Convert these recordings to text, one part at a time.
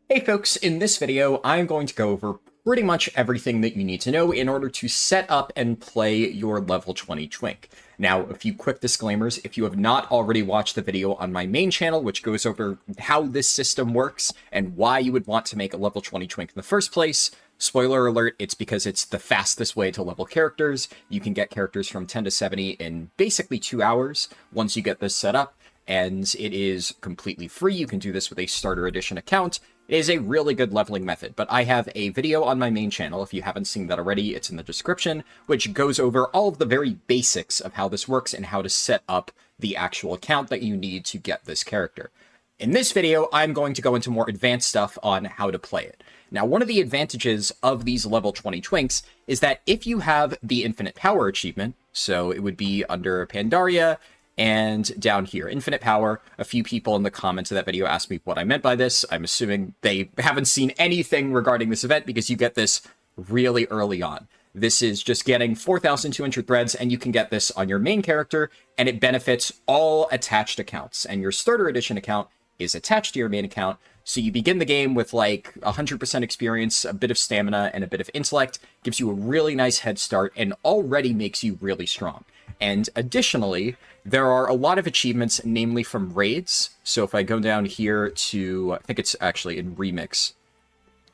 Hey folks, in this video, I'm going to go over pretty much everything that you need to know in order to set up and play your level 20 Twink. Now, a few quick disclaimers. If you have not already watched the video on my main channel, which goes over how this system works and why you would want to make a level 20 Twink in the first place, spoiler alert, it's because it's the fastest way to level characters. You can get characters from 10 to 70 in basically 2 hours once you get this set up, and it is completely free. You can do this with a starter edition account. It is a really good leveling method, but I have a video on my main channel. If you haven't seen that already, it's in the description, which goes over all of the very basics of how this works and how to set up the actual account that you need to get this character. In this video, I'm going to go into more advanced stuff on how to play it. Now, one of the advantages of these level 20 Twinks is that if you have the Infinite Power achievement, so it would be under Pandaria, and down here, Infinite Power. A few people in the comments of that video asked me what I meant by this. I'm assuming they haven't seen anything regarding this event because you get this really early on. This is just getting 4,200 threads, and you can get this on your main character, and it benefits all attached accounts. And your starter edition account is attached to your main account, so you begin the game with like 100% experience, a bit of stamina, and a bit of intellect. Gives you a really nice head start, and already makes you really strong. And additionally, there are a lot of achievements, namely from raids. So if I go down here to, I think it's actually in Remix.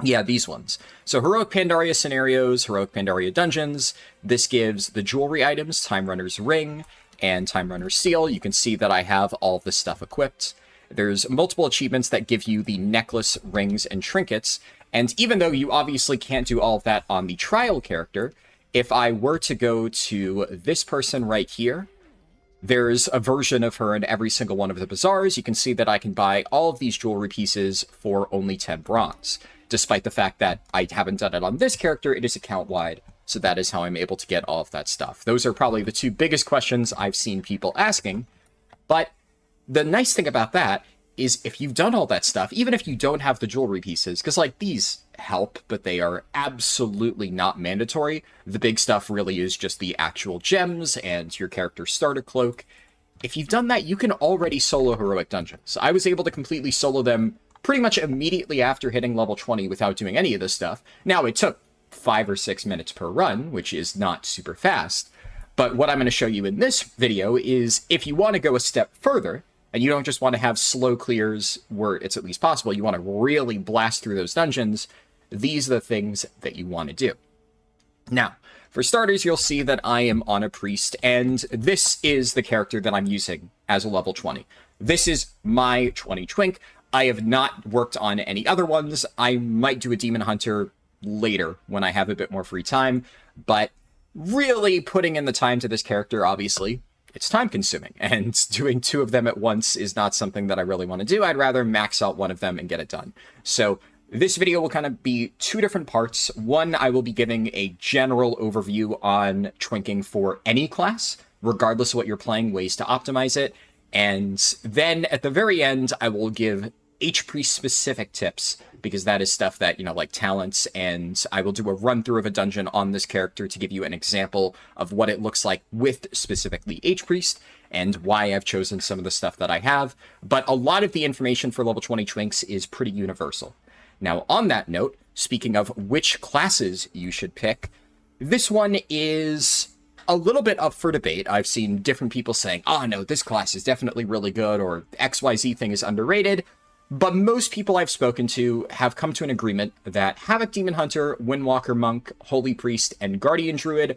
Yeah, these ones. So Heroic Pandaria Scenarios, Heroic Pandaria Dungeons. This gives the jewelry items, Time Runner's Ring, and Time Runner's Seal. You can see that I have all this stuff equipped. There's multiple achievements that give you the necklace, rings, and trinkets. And even though you obviously can't do all of that on the trial character, if I were to go to this person right here, there's a version of her in every single one of the bazaars. You can see that I can buy all of these jewelry pieces for only 10 bronze. Despite the fact that I haven't done it on this character, it is account-wide, so that is how I'm able to get all of that stuff. Those are probably the two biggest questions I've seen people asking, but the nice thing about that is if you've done all that stuff, even if you don't have the jewelry pieces, because like these help, but they are absolutely not mandatory. The big stuff really is just the actual gems and your character's starter cloak. If you've done that, you can already solo heroic dungeons. I was able to completely solo them pretty much immediately after hitting level 20 without doing any of this stuff. Now, it took 5 or 6 minutes per run, which is not super fast. But what I'm going to show you in this video is if you want to go a step further, and you don't just want to have slow clears where it's at least possible, you want to really blast through those dungeons, these are the things that you want to do. Now, for starters, you'll see that I am on a priest, and this is the character that I'm using as a level 20. This is my 20 Twink. I have not worked on any other ones. I might do a demon hunter later when I have a bit more free time, but really putting in the time to this character, obviously, it's time consuming, and doing 2 of them at once is not something that I really want to do. I'd rather max out one of them and get it done. So this video will kind of be 2 different parts. One, I will be giving a general overview on twinking for any class, regardless of what you're playing, ways to optimize it. And then at the very end, I will give H-Priest specific tips, because that is stuff that, you know, like talents, and I will do a run through of a dungeon on this character to give you an example of what it looks like with specifically H-Priest and why I've chosen some of the stuff that I have. But a lot of the information for level 20 Twinks is pretty universal. Now, on that note, speaking of which classes you should pick, this one is a little bit up for debate. I've seen different people saying, oh no, this class is definitely really good, or XYZ thing is underrated. But most people I've spoken to have come to an agreement that Havoc Demon Hunter, Windwalker Monk, Holy Priest, and Guardian Druid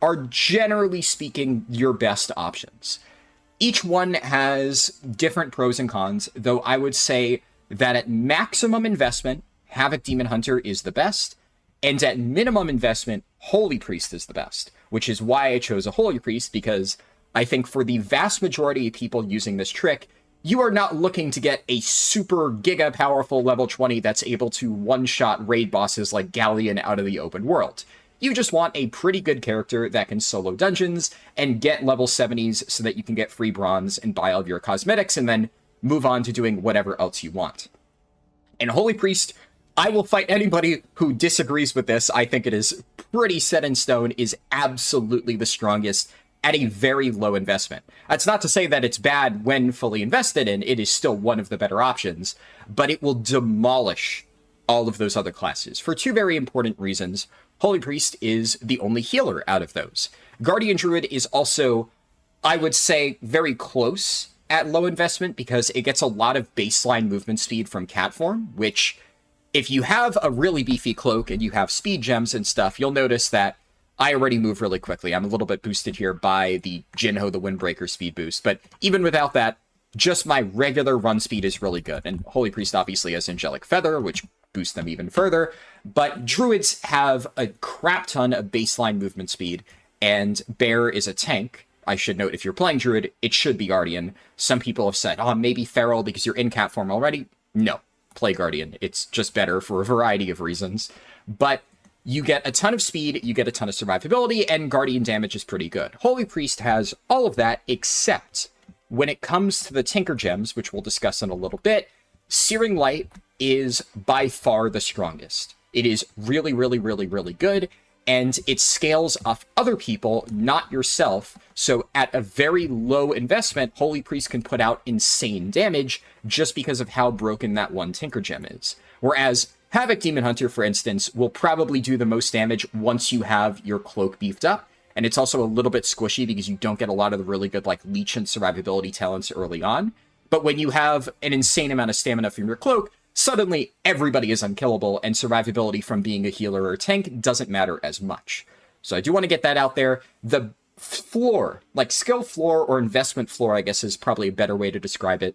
are generally speaking your best options. Each one has different pros and cons, though I would say that at maximum investment, Havoc Demon Hunter is the best, and at minimum investment, Holy Priest is the best, which is why I chose a Holy Priest, because I think for the vast majority of people using this trick, you are not looking to get a super giga powerful level 20 that's able to one-shot raid bosses like Galleon out of the open world. You just want a pretty good character that can solo dungeons and get level 70s so that you can get free bronze and buy all of your cosmetics and then move on to doing whatever else you want. And Holy Priest, I will fight anybody who disagrees with this. I think it is pretty set in stone, is absolutely the strongest at a very low investment. That's not to say that it's bad when fully invested in. It is still one of the better options, but it will demolish all of those other classes for two very important reasons. Holy Priest is the only healer out of those. Guardian Druid is also, I would say, very close at low investment because it gets a lot of baseline movement speed from cat form, which if you have a really beefy cloak and you have speed gems and stuff, you'll notice that I already move really quickly. I'm a little bit boosted here by the Jinho the Windbreaker speed boost, but even without that, just my regular run speed is really good. And Holy Priest obviously has Angelic Feather, which boosts them even further. But Druids have a crap ton of baseline movement speed, and Bear is a tank. I should note, if you're playing Druid, it should be Guardian. Some people have said, oh, maybe Feral because you're in cat form already. No, play Guardian. It's just better for a variety of reasons. But you get a ton of speed, you get a ton of survivability, and Guardian damage is pretty good. Holy Priest has all of that, except when it comes to the Tinker Gems, which we'll discuss in a little bit, Searing Light is by far the strongest. It is really, really, really, really good, and it scales off other people, not yourself. So at a very low investment, Holy Priest can put out insane damage just because of how broken that one Tinker Gem is. Whereas Havoc Demon Hunter, for instance, will probably do the most damage once you have your cloak beefed up. And it's also a little bit squishy because you don't get a lot of the really good like leech and survivability talents early on. But when you have an insane amount of stamina from your cloak, suddenly everybody is unkillable, and survivability from being a healer or a tank doesn't matter as much. So I do want to get that out there. The floor, like skill floor or investment floor, I guess is probably a better way to describe it,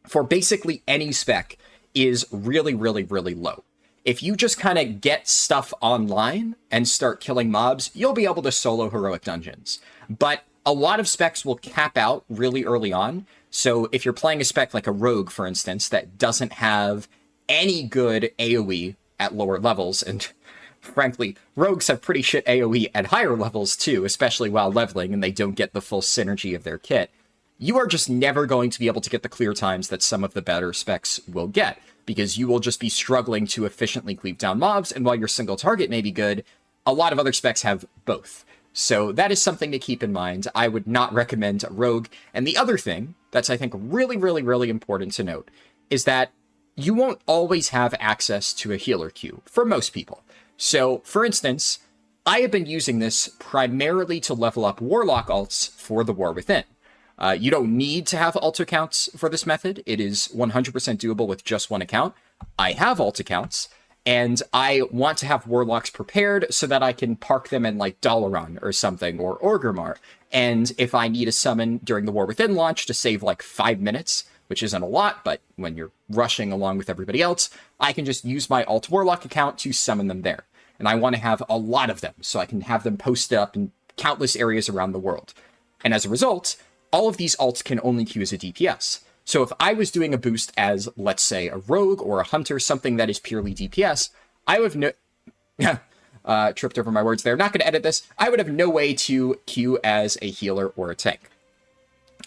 for basically any spec is really, really, really low. If you just kind of get stuff online and start killing mobs, you'll be able to solo heroic dungeons. But a lot of specs will cap out really early on. So if you're playing a spec like a rogue, for instance, that doesn't have any good AoE at lower levels, and frankly, rogues have pretty shit AoE at higher levels too, especially while leveling and they don't get the full synergy of their kit, you are just never going to be able to get the clear times that some of the better specs will get, because you will just be struggling to efficiently cleave down mobs, and while your single target may be good, a lot of other specs have both. So that is something to keep in mind. I would not recommend a rogue. And the other thing that's, I think, really, really, really important to note is that you won't always have access to a healer queue for most people. So, for instance, I have been using this primarily to level up Warlock alts for the War Within. You don't need to have alt accounts for this method. It is 100% doable with just one account. I have alt accounts, and I want to have Warlocks prepared so that I can park them in like Dalaran or something, or Orgrimmar. And if I need a summon during the War Within launch to save like 5 minutes, which isn't a lot, but when you're rushing along with everybody else, I can just use my alt Warlock account to summon them there. And I want to have a lot of them, so I can have them posted up in countless areas around the world. And as a result, all of these alts can only queue as a DPS. So if I was doing a boost as, let's say, a rogue or a hunter, something that is purely DPS, I would have tripped over my words there. Not going to edit this. I would have no way to queue as a healer or a tank.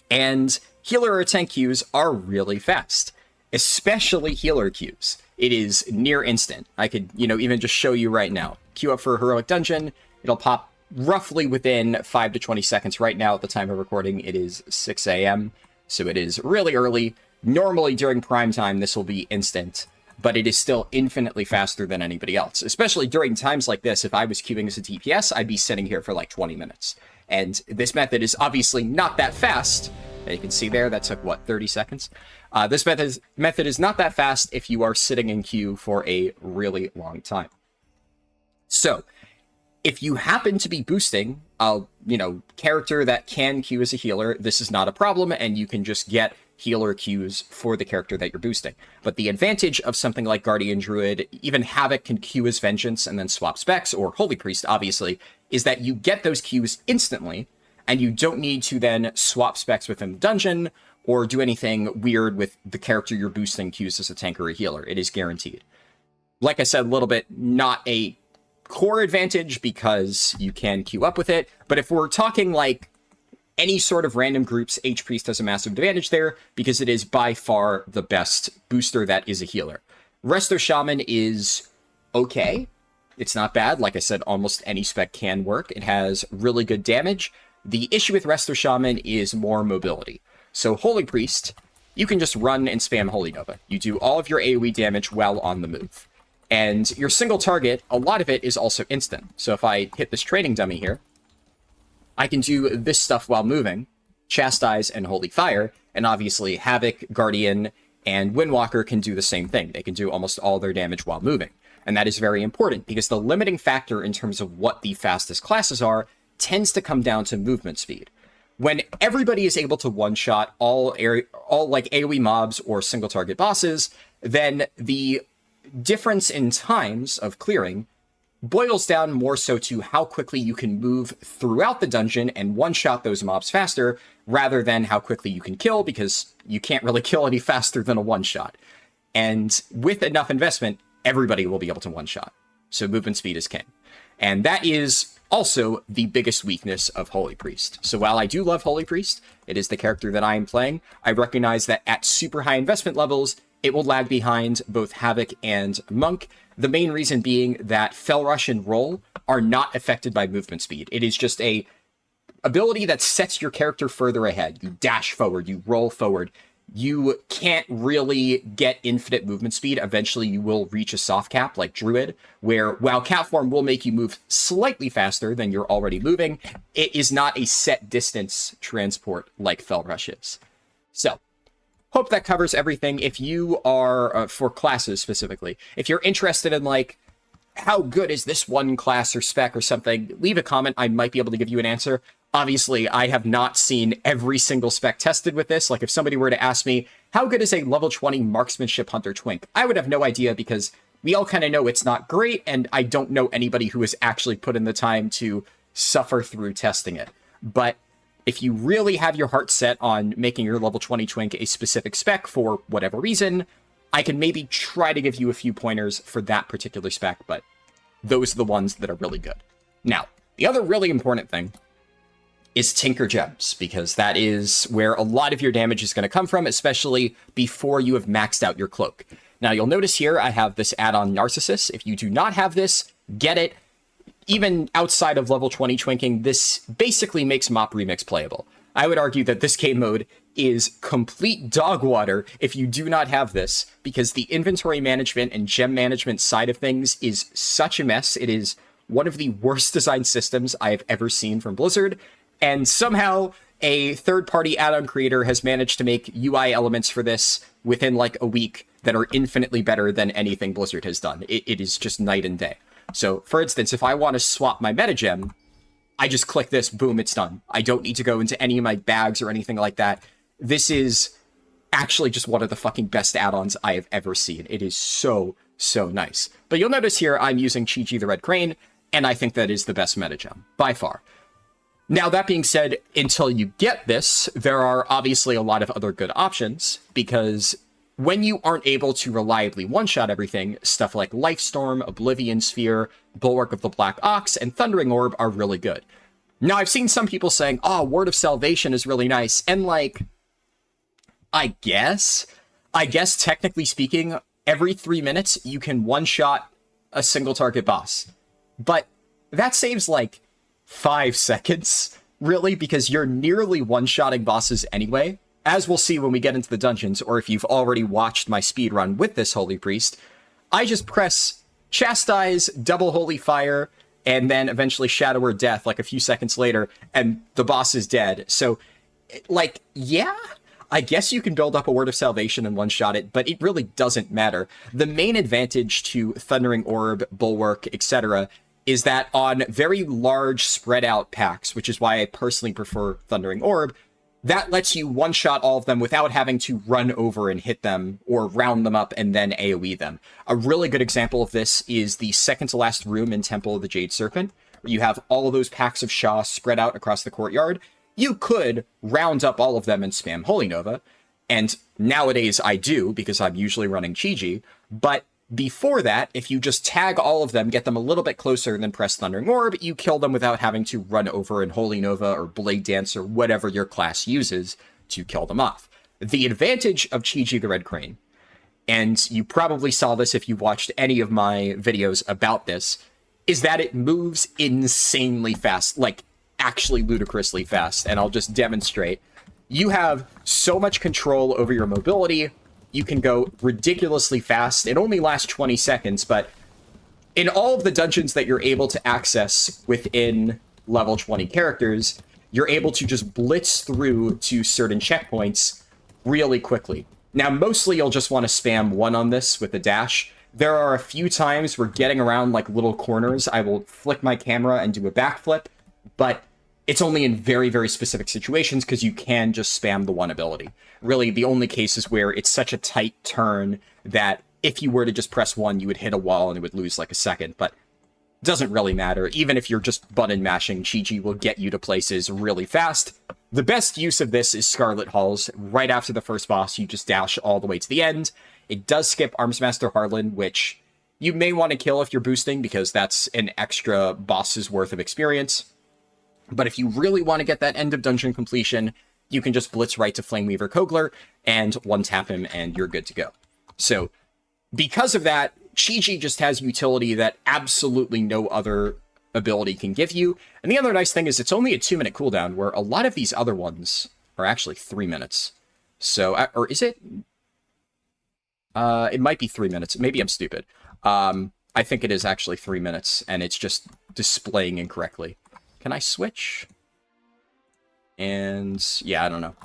And healer or tank queues are really fast, especially healer queues. It is near instant. I could, even just show you right now. Queue up for a heroic dungeon. It'll pop roughly within 5 to 20 seconds. Right now, at the time of recording, it is 6 a.m., so it is really early. Normally, during prime time, this will be instant, but it is still infinitely faster than anybody else. Especially during times like this, if I was queuing as a DPS, I'd be sitting here for like 20 minutes. And this method is obviously not that fast. You can see there, that took, 30 seconds? This method is not that fast if you are sitting in queue for a really long time. So, if you happen to be boosting a, character that can queue as a healer, this is not a problem, and you can just get healer queues for the character that you're boosting. But the advantage of something like Guardian Druid, even Havoc can queue as Vengeance and then swap specs, or Holy Priest, obviously, is that you get those queues instantly, and you don't need to then swap specs within the dungeon, or do anything weird with the character you're boosting queues as a tank or a healer. It is guaranteed. Like I said, a little bit, not a core advantage because you can queue up with it, but if we're talking like any sort of random groups, H-Priest has a massive advantage there because it is by far the best booster that is a healer. Resto Shaman is okay. It's not bad. Like I said, almost any spec can work. It has really good damage. The issue with Resto Shaman is more mobility. So Holy Priest, you can just run and spam Holy Nova. You do all of your AoE damage while on the move. And your single target, a lot of it is also instant. So if I hit this training dummy here, I can do this stuff while moving, Chastise and Holy Fire, and obviously Havoc, Guardian, and Windwalker can do the same thing. They can do almost all their damage while moving. And that is very important, because the limiting factor in terms of what the fastest classes are tends to come down to movement speed. When everybody is able to one-shot all like AoE mobs or single target bosses, then the difference in times of clearing boils down more so to how quickly you can move throughout the dungeon and one-shot those mobs faster, rather than how quickly you can kill, because you can't really kill any faster than a one-shot. And with enough investment, everybody will be able to one-shot. So movement speed is king. And that is also the biggest weakness of Holy Priest. So while I do love Holy Priest, it is the character that I am playing, I recognize that at super high investment levels, it will lag behind both Havoc and Monk. The main reason being that Fell Rush and Roll are not affected by movement speed. It is just a ability that sets your character further ahead. You dash forward, you roll forward. You can't really get infinite movement speed. Eventually you will reach a soft cap like Druid, where while Cat Form will make you move slightly faster than you're already moving, it is not a set distance transport like Fell Rush is. So, hope that covers everything. If you are, for classes specifically, if you're interested in, like, how good is this one class or spec or something, leave a comment. I might be able to give you an answer. Obviously, I have not seen every single spec tested with this. Like, if somebody were to ask me, how good is a level 20 marksmanship hunter Twink? I would have no idea, because we all kind of know it's not great, and I don't know anybody who has actually put in the time to suffer through testing it. But if you really have your heart set on making your level 20 Twink a specific spec for whatever reason, I can maybe try to give you a few pointers for that particular spec, but those are the ones that are really good. Now, the other really important thing is Tinker Gems, because that is where a lot of your damage is going to come from, especially before you have maxed out your cloak. Now, you'll notice here I have this add-on Narcissus. If you do not have this, get it. Even outside of level 20 Twinking, this basically makes MoP Remix playable. I would argue that this game mode is complete dog water if you do not have this, because the inventory management and gem management side of things is such a mess. It is one of the worst designed systems I have ever seen from Blizzard, and somehow a third-party add-on creator has managed to make UI elements for this within like a week that are infinitely better than anything Blizzard has done. It is just night and day. So, for instance, if I want to swap my metagem, I just click this, boom, it's done. I don't need to go into any of my bags or anything like that. This is actually just one of the fucking best add-ons I have ever seen. It is so, so nice. But you'll notice here I'm using Chi-Chi the Red Crane, and I think that is the best metagem, by far. Now, that being said, until you get this, there are obviously a lot of other good options, because when you aren't able to reliably one-shot everything, stuff like Lifestorm, Oblivion Sphere, Bulwark of the Black Ox, and Thundering Orb are really good. Now, I've seen some people saying, oh, Word of Salvation is really nice, and like, I guess technically speaking, every 3 minutes you can one-shot a single target boss. But that saves like 5 seconds, really, because you're nearly one-shotting bosses anyway. As we'll see when we get into the dungeons, or if you've already watched my speedrun with this Holy Priest, I just press Chastise, double Holy Fire, and then eventually Shadower Death like a few seconds later, and the boss is dead. So, like, yeah, I guess you can build up a Word of Salvation and one-shot it, but it really doesn't matter. The main advantage to Thundering Orb, Bulwark, etc., is that on very large spread-out packs, which is why I personally prefer Thundering Orb, that lets you one-shot all of them without having to run over and hit them or round them up and then AoE them. A really good example of this is the second-to-last room in Temple of the Jade Serpent, where you have all of those packs of Sha spread out across the courtyard. You could round up all of them and spam Holy Nova, and nowadays I do, because I'm usually running Chi-Chi, but before that, if you just tag all of them, get them a little bit closer, and then press Thundering Orb, you kill them without having to run over in Holy Nova or Blade Dance or whatever your class uses to kill them off. The advantage of Chi-Chi the Red Crane, and you probably saw this if you watched any of my videos about this, is that it moves insanely fast, like actually ludicrously fast, and I'll just demonstrate. You have so much control over your mobility. You can go ridiculously fast. It only lasts 20 seconds, but in all of the dungeons that you're able to access within level 20 characters, you're able to just blitz through to certain checkpoints really quickly. Now, mostly you'll just want to spam 1 on this with a dash. There are a few times where getting around like little corners, I will flick my camera and do a backflip, but it's only in very, very specific situations because you can just spam the 1 ability. Really, the only cases where it's such a tight turn that if you were to just press 1, you would hit a wall and it would lose like a second, but it doesn't really matter. Even if you're just button mashing, Chi-Chi will get you to places really fast. The best use of this is Scarlet Halls. Right after the first boss, you just dash all the way to the end. It does skip Armsmaster Harlan, which you may want to kill if you're boosting, because that's an extra boss's worth of experience. But if you really want to get that end of dungeon completion, you can just blitz right to Flameweaver Kogler and 1-tap him, and you're good to go. So, because of that, Chi-Chi just has utility that absolutely no other ability can give you. And the other nice thing is it's only a 2-minute cooldown, where a lot of these other ones are actually 3 minutes. So, or is it? It might be 3 minutes. Maybe I'm stupid. I think it is actually 3 minutes, and it's just displaying incorrectly. Can I switch? And yeah, I don't know.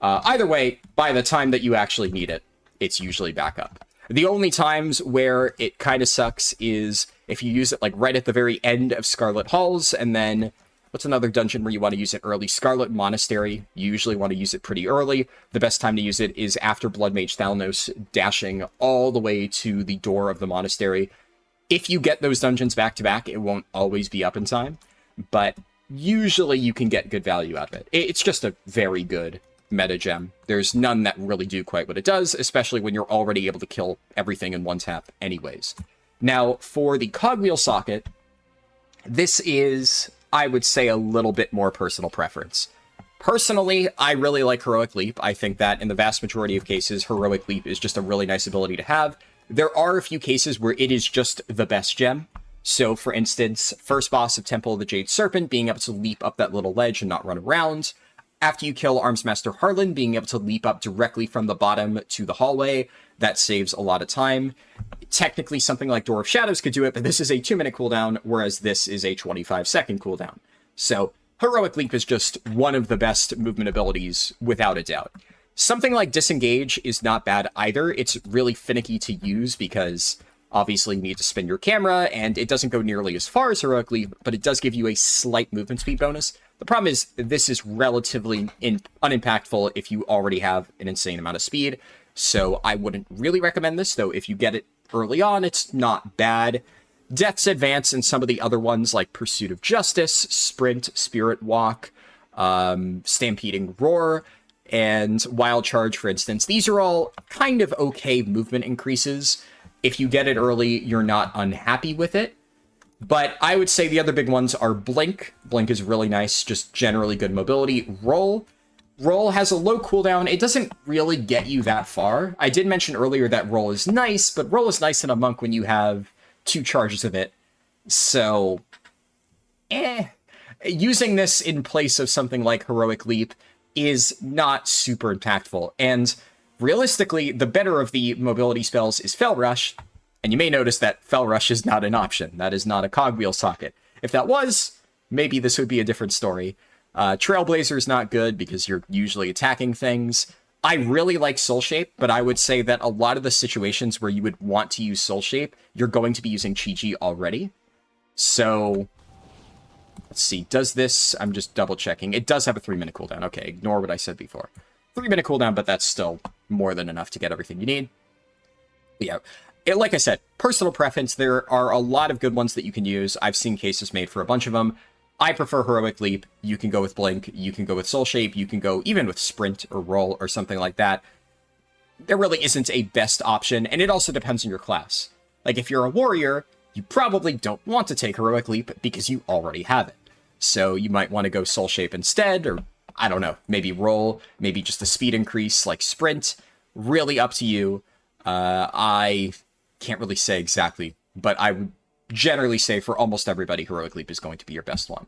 Either way, by the time that you actually need it, it's usually back up. The only times where it kind of sucks is if you use it like right at the very end of Scarlet Halls, and then what's another dungeon where you want to use it early? Scarlet Monastery. You usually want to use it pretty early. The best time to use it is after Blood Mage Thalnos dashing all the way to the door of the monastery. If you get those dungeons back to back, it won't always be up in time, but usually you can get good value out of it. It's just a very good meta gem. There's none that really do quite what it does, especially when you're already able to kill everything in 1 tap anyways. Now, for the cogwheel socket, this is, I would say, a little bit more personal preference. Personally, I really like Heroic Leap. I think that in the vast majority of cases, Heroic Leap is just a really nice ability to have. There are a few cases where it is just the best gem. So, for instance, first boss of Temple of the Jade Serpent, being able to leap up that little ledge and not run around. After you kill Armsmaster Harlan, being able to leap up directly from the bottom to the hallway, that saves a lot of time. Technically, something like Door of Shadows could do it, but this is a 2-minute cooldown, whereas this is a 25-second cooldown. So, Heroic Leap is just one of the best movement abilities, without a doubt. Something like Disengage is not bad either. It's really finicky to use because obviously you need to spin your camera, and it doesn't go nearly as far as Heroic Leap, but it does give you a slight movement speed bonus. The problem is, this is relatively unimpactful if you already have an insane amount of speed, so I wouldn't really recommend this, though if you get it early on, it's not bad. Death's Advance and some of the other ones like Pursuit of Justice, Sprint, Spirit Walk, Stampeding Roar, and Wild Charge, for instance, these are all kind of okay movement increases. If you get it early, you're not unhappy with it. But I would say the other big ones are Blink. Blink is really nice, just generally good mobility. Roll. Roll has a low cooldown. It doesn't really get you that far. I did mention earlier that Roll is nice, but Roll is nice in a monk when you have 2 charges of it. So, using this in place of something like Heroic Leap is not super impactful. And realistically, the better of the mobility spells is Fel Rush, and you may notice that Fel Rush is not an option. That is not a cogwheel socket. If that was, maybe this would be a different story. Trailblazer is not good because you're usually attacking things. I really like Soul Shape, but I would say that a lot of the situations where you would want to use Soul Shape, you're going to be using Chi-Chi already. So, let's see. Does this... I'm just double checking. It does have a 3-minute cooldown. Okay, ignore what I said before. 3-minute cooldown, but that's still more than enough to get everything you need. Yeah. Like I said, personal preference, there are a lot of good ones that you can use. I've seen cases made for a bunch of them. I prefer Heroic Leap. You can go with Blink. You can go with Soul Shape. You can go even with Sprint or Roll or something like that. There really isn't a best option, and it also depends on your class. Like, if you're a warrior, you probably don't want to take Heroic Leap because you already have it. So you might want to go Soul Shape instead, or, I don't know, maybe Roll, maybe just a speed increase like Sprint. Really up to you. I can't really say exactly, but I would generally say for almost everybody, Heroic Leap is going to be your best one.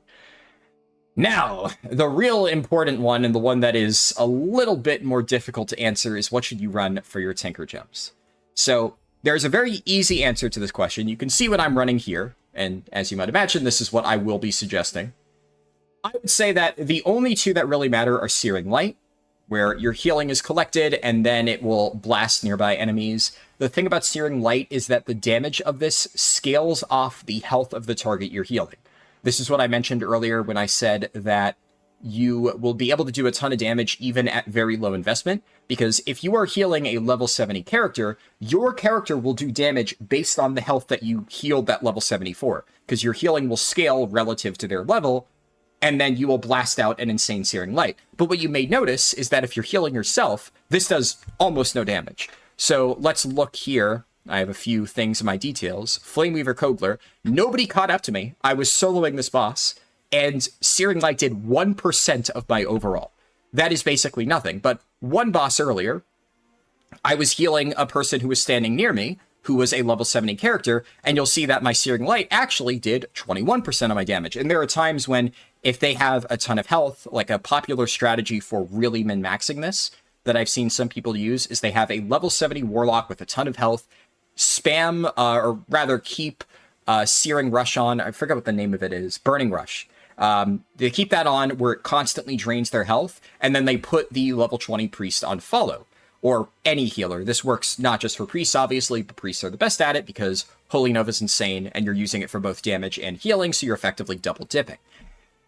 Now, the real important one, and the one that is a little bit more difficult to answer, is what should you run for your Tinker Gems? So, There's a very easy answer to this question. You can see what I'm running here, and as you might imagine, this is what I will be suggesting. I would say that the only two that really matter are Searing Light, where your healing is collected and then it will blast nearby enemies. The thing about Searing Light is that the damage of this scales off the health of the target you're healing. This is what I mentioned earlier when I said that you will be able to do a ton of damage even at very low investment, because if you are healing a level 70 character, your character will do damage based on the health that you healed that level 74, because your healing will scale relative to their level, and then you will blast out an insane Searing Light. But what you may notice is that if you're healing yourself, this does almost no damage. So let's look here. I have a few things in my details. Flameweaver Kogler. Nobody caught up to me. I was soloing this boss, and Searing Light did 1% of my overall. That is basically nothing. But one boss earlier, I was healing a person who was standing near me, who was a level 70 character, and you'll see that my Searing Light actually did 21% of my damage. And there are times when, if they have a ton of health, like a popular strategy for really min-maxing this, that I've seen some people use, is they have a level 70 Warlock with a ton of health, spam, or rather keep Searing Rush on. I forget what the name of it is. Burning Rush. They keep that on where it constantly drains their health, and then they put the level 20 Priest on follow. Or any healer. This works not just for priests, obviously, but priests are the best at it because Holy Nova is insane, and you're using it for both damage and healing, so you're effectively double dipping.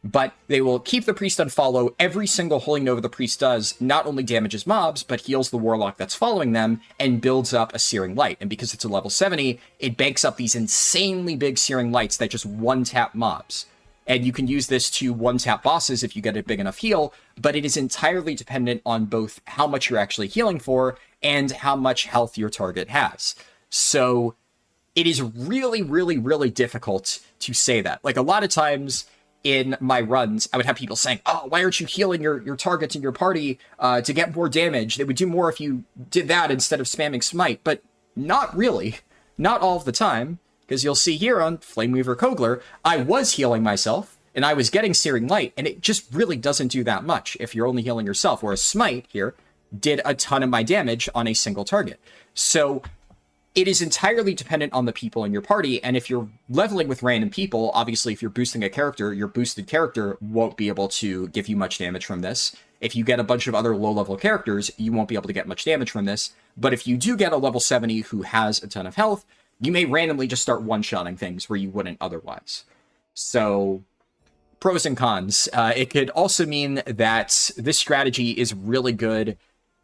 But they will keep the priest on follow. Every single Holy Nova the priest does not only damages mobs, but heals the warlock that's following them and builds up a Searing Light. And because it's a level 70, it banks up these insanely big Searing Lights that just one-tap mobs. And you can use this to one-tap bosses if you get a big enough heal, but it is entirely dependent on both how much you're actually healing for and how much health your target has. So it is really, really, really difficult to say that. Like, a lot of times in my runs, I would have people saying, oh, why aren't you healing your targets in your party to get more damage? They would do more if you did that instead of spamming Smite. But not really. Not all of the time. Because you'll see here on Flameweaver Kogler, I was healing myself, and I was getting Searing Light, and it just really doesn't do that much if you're only healing yourself, whereas Smite here did a ton of my damage on a single target. So it is entirely dependent on the people in your party, and if you're leveling with random people, obviously if you're boosting a character, your boosted character won't be able to give you much damage from this. If you get a bunch of other low-level characters, you won't be able to get much damage from this. But if you do get a level 70 who has a ton of health, you may randomly just start one-shotting things where you wouldn't otherwise. So, pros and cons. It could also mean that this strategy is really good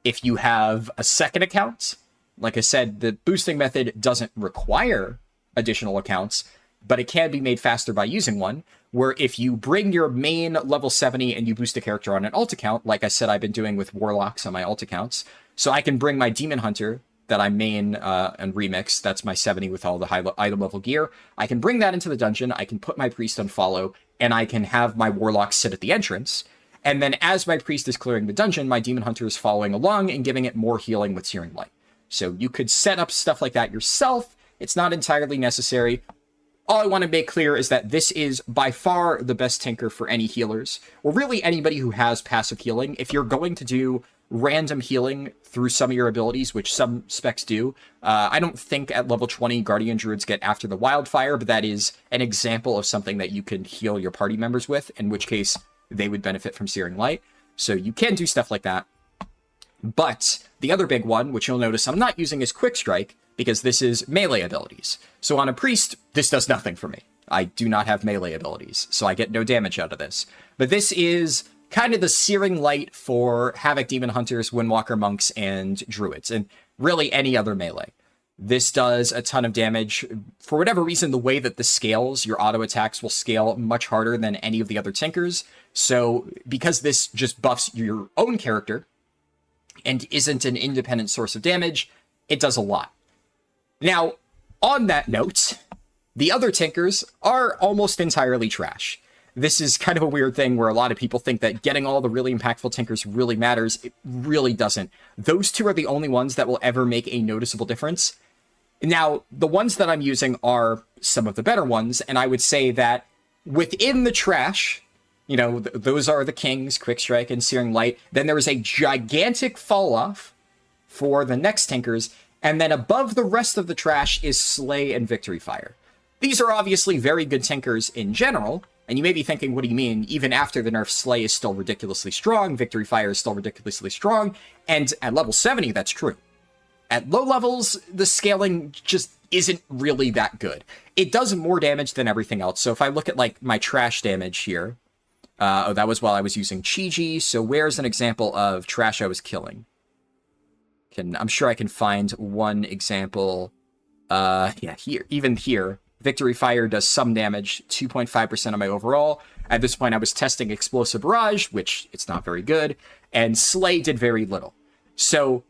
if you have a second account. Like I said, the boosting method doesn't require additional accounts, but it can be made faster by using one, where if you bring your main level 70 and you boost a character on an alt account, like I said I've been doing with Warlocks on my alt accounts, so I can bring my Demon Hunter that I main and remix, that's my 70 with all the high item level gear. I can bring that into the dungeon, I can put my priest on follow, and I can have my warlock sit at the entrance. And then as my priest is clearing the dungeon, my demon hunter is following along and giving it more healing with Searing Light. So you could set up stuff like that yourself. It's not entirely necessary. All I want to make clear is that this is by far the best tinker for any healers, or really anybody who has passive healing. If you're going to do random healing through some of your abilities, which some specs do. I don't think at level 20 Guardian Druids get After the Wildfire, but that is an example of something that you can heal your party members with, in which case they would benefit from Searing Light. So you can do stuff like that. But the other big one, which you'll notice I'm not using, is Quick Strike, because this is melee abilities. So on a priest, this does nothing for me. I do not have melee abilities, so I get no damage out of this. But this is kind of the Searing Light for Havoc Demon Hunters, Windwalker Monks, and Druids, and really any other melee. This does a ton of damage. For whatever reason, the way that this scales, your auto attacks will scale much harder than any of the other Tinkers. So because this just buffs your own character and isn't an independent source of damage, it does a lot. Now, on that note, the other Tinkers are almost entirely trash. This is kind of a weird thing where a lot of people think that getting all the really impactful Tinkers really matters. It really doesn't. Those two are the only ones that will ever make a noticeable difference. Now, the ones that I'm using are some of the better ones, and I would say that within the trash, you know, those are the Kings, Quick Strike, and Searing Light. Then there is a gigantic fall-off for the next Tinkers, And then above the rest of the trash is Slay and Victory Fire. These are obviously very good tinkers in general, and you may be thinking, what do you mean? Even after the nerf, Slay is still ridiculously strong, Victory Fire is still ridiculously strong, and at level 70, that's true. At low levels, the scaling just isn't really that good. It does more damage than everything else. So if I look at like my trash damage here, oh, that was while I was using Chi-Ji. So where's an example of trash I was killing? I'm sure I can find one example. Yeah, here, even here, Victory Fire does some damage, 2.5% of my overall. At this point, I was testing Explosive Barrage, which it's not very good, and Slay did very little. So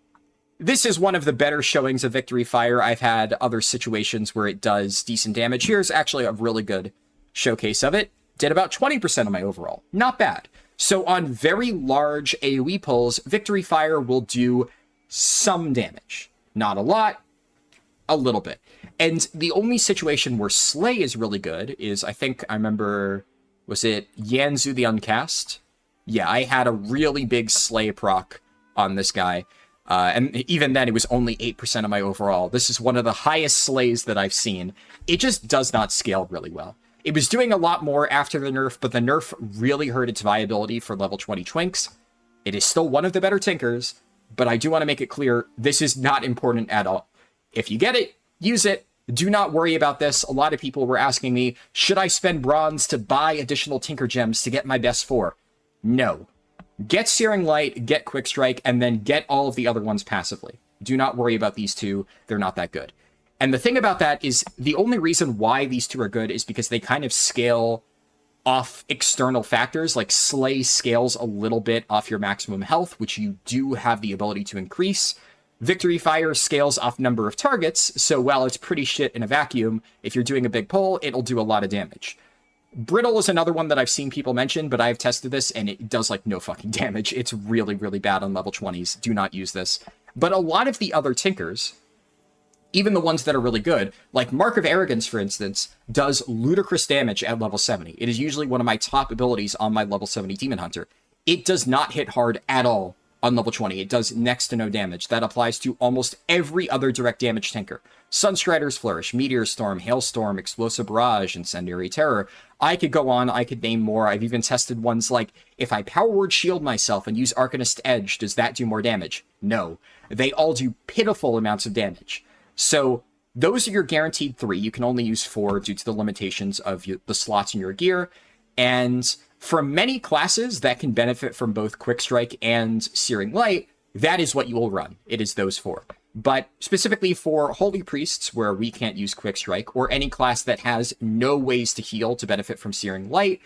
this is one of the better showings of Victory Fire. I've had other situations where it does decent damage. Here's actually a really good showcase of it. Did about 20% of my overall. Not bad. So on very large AoE pulls, Victory Fire will do some damage. Not a lot, a little bit. And the only situation where Slay is really good is, I think I remember, was it Yanzu the Uncast? Yeah, I had a really big Slay proc on this guy. And even then, it was only 8% of my overall. This is one of the highest Slays that I've seen. It just does not scale really well. It was doing a lot more after the nerf, but the nerf really hurt its viability for level 20 Twinks. It is still one of the better tinkers, but I do want to make it clear, this is not important at all. If you get it, use it. Do not worry about this. A lot of people were asking me, should I spend bronze to buy additional tinker gems to get my best 4? No. Get Searing Light, get Quick Strike, and then get all of the other ones passively. Do not worry about these two. They're not that good. And the thing about that is the only reason why these two are good is because they kind of scale off external factors. Like Slay scales a little bit off your maximum health, which you do have the ability to increase. Victory Fire scales off number of targets, so while it's pretty shit in a vacuum, if you're doing a big pull, it'll do a lot of damage. Brittle is another one that I've seen people mention, but I've tested this, and it does, like, no fucking damage. It's really, really bad on level 20s. Do not use this. But a lot of the other tinkers, even the ones that are really good, like Mark of Arrogance, for instance, does ludicrous damage at level 70. It is usually one of my top abilities on my level 70 Demon Hunter. It does not hit hard at all on level 20. It does next to no damage. That applies to almost every other direct damage tinker. Sunstrider's Flourish, Meteor Storm, Hailstorm, Explosive Barrage, Incendiary Terror. I could go on, I could name more. I've even tested ones like, if I Power Word Shield myself and use Arcanist Edge, does that do more damage? No. They all do pitiful amounts of damage. So those are your guaranteed 3. You can only use 4 due to the limitations of the slots in your gear. And for many classes that can benefit from both Quick Strike and Searing Light, that is what you will run. It is those 4. But specifically for Holy Priests, where we can't use Quick Strike, or any class that has no ways to heal to benefit from Searing Light,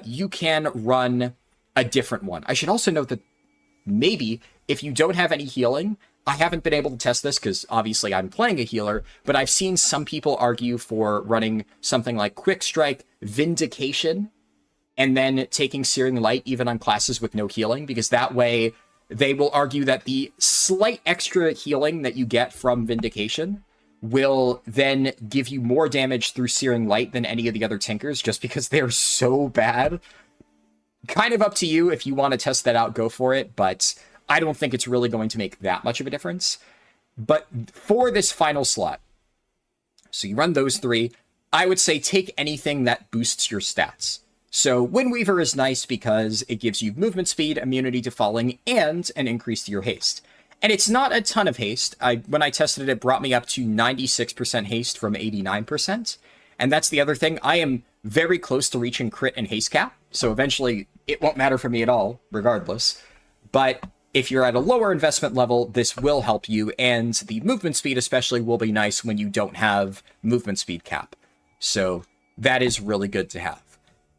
you can run a different one. I should also note that maybe if you don't have any healing, I haven't been able to test this because obviously I'm playing a healer, but I've seen some people argue for running something like Quick Strike, Vindication, and then taking Searing Light even on classes with no healing, because that way they will argue that the slight extra healing that you get from Vindication will then give you more damage through Searing Light than any of the other tinkers, just because they're so bad. Kind of up to you. If you want to test that out, go for it, but I don't think it's really going to make that much of a difference. But for this final slot, so you run those 3, I would say take anything that boosts your stats. So Windweaver is nice because it gives you movement speed, immunity to falling, and an increase to your haste. And it's not a ton of haste. When I tested it, it brought me up to 96% haste from 89%. And that's the other thing. I am very close to reaching crit and haste cap, so eventually it won't matter for me at all, regardless. But if you're at a lower investment level, this will help you, and the movement speed especially will be nice when you don't have movement speed cap. So that is really good to have.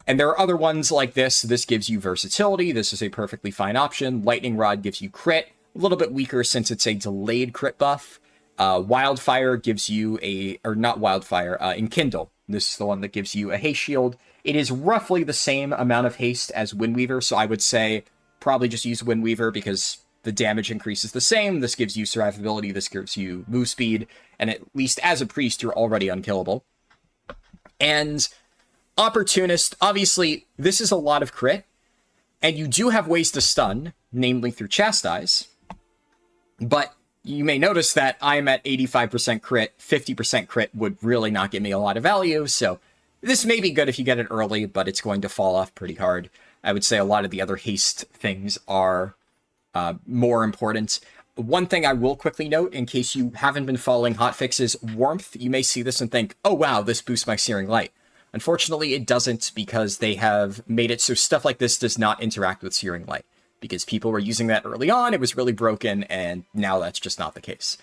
And there are other ones like this. This gives you versatility. This is a perfectly fine option. Lightning Rod gives you crit. A little bit weaker since it's a delayed crit buff. Wildfire gives you not Wildfire, Enkindle. This is the one that gives you a haste shield. It is roughly the same amount of haste as Windweaver, so I would say probably just use Windweaver because the damage increase is the same. This gives you survivability. This gives you move speed. And at least as a priest, you're already unkillable. And Opportunist, obviously, this is a lot of crit, and you do have ways to stun, namely through Chastise, but you may notice that I'm at 85% crit, 50% crit would really not give me a lot of value, so this may be good if you get it early, but it's going to fall off pretty hard. I would say a lot of the other haste things are more important. One thing I will quickly note, in case you haven't been following hotfixes, Warmth, you may see this and think, oh wow, this boosts my Searing Light. Unfortunately, it doesn't, because they have made it so stuff like this does not interact with Searing Light. Because people were using that early on, it was really broken, and now that's just not the case.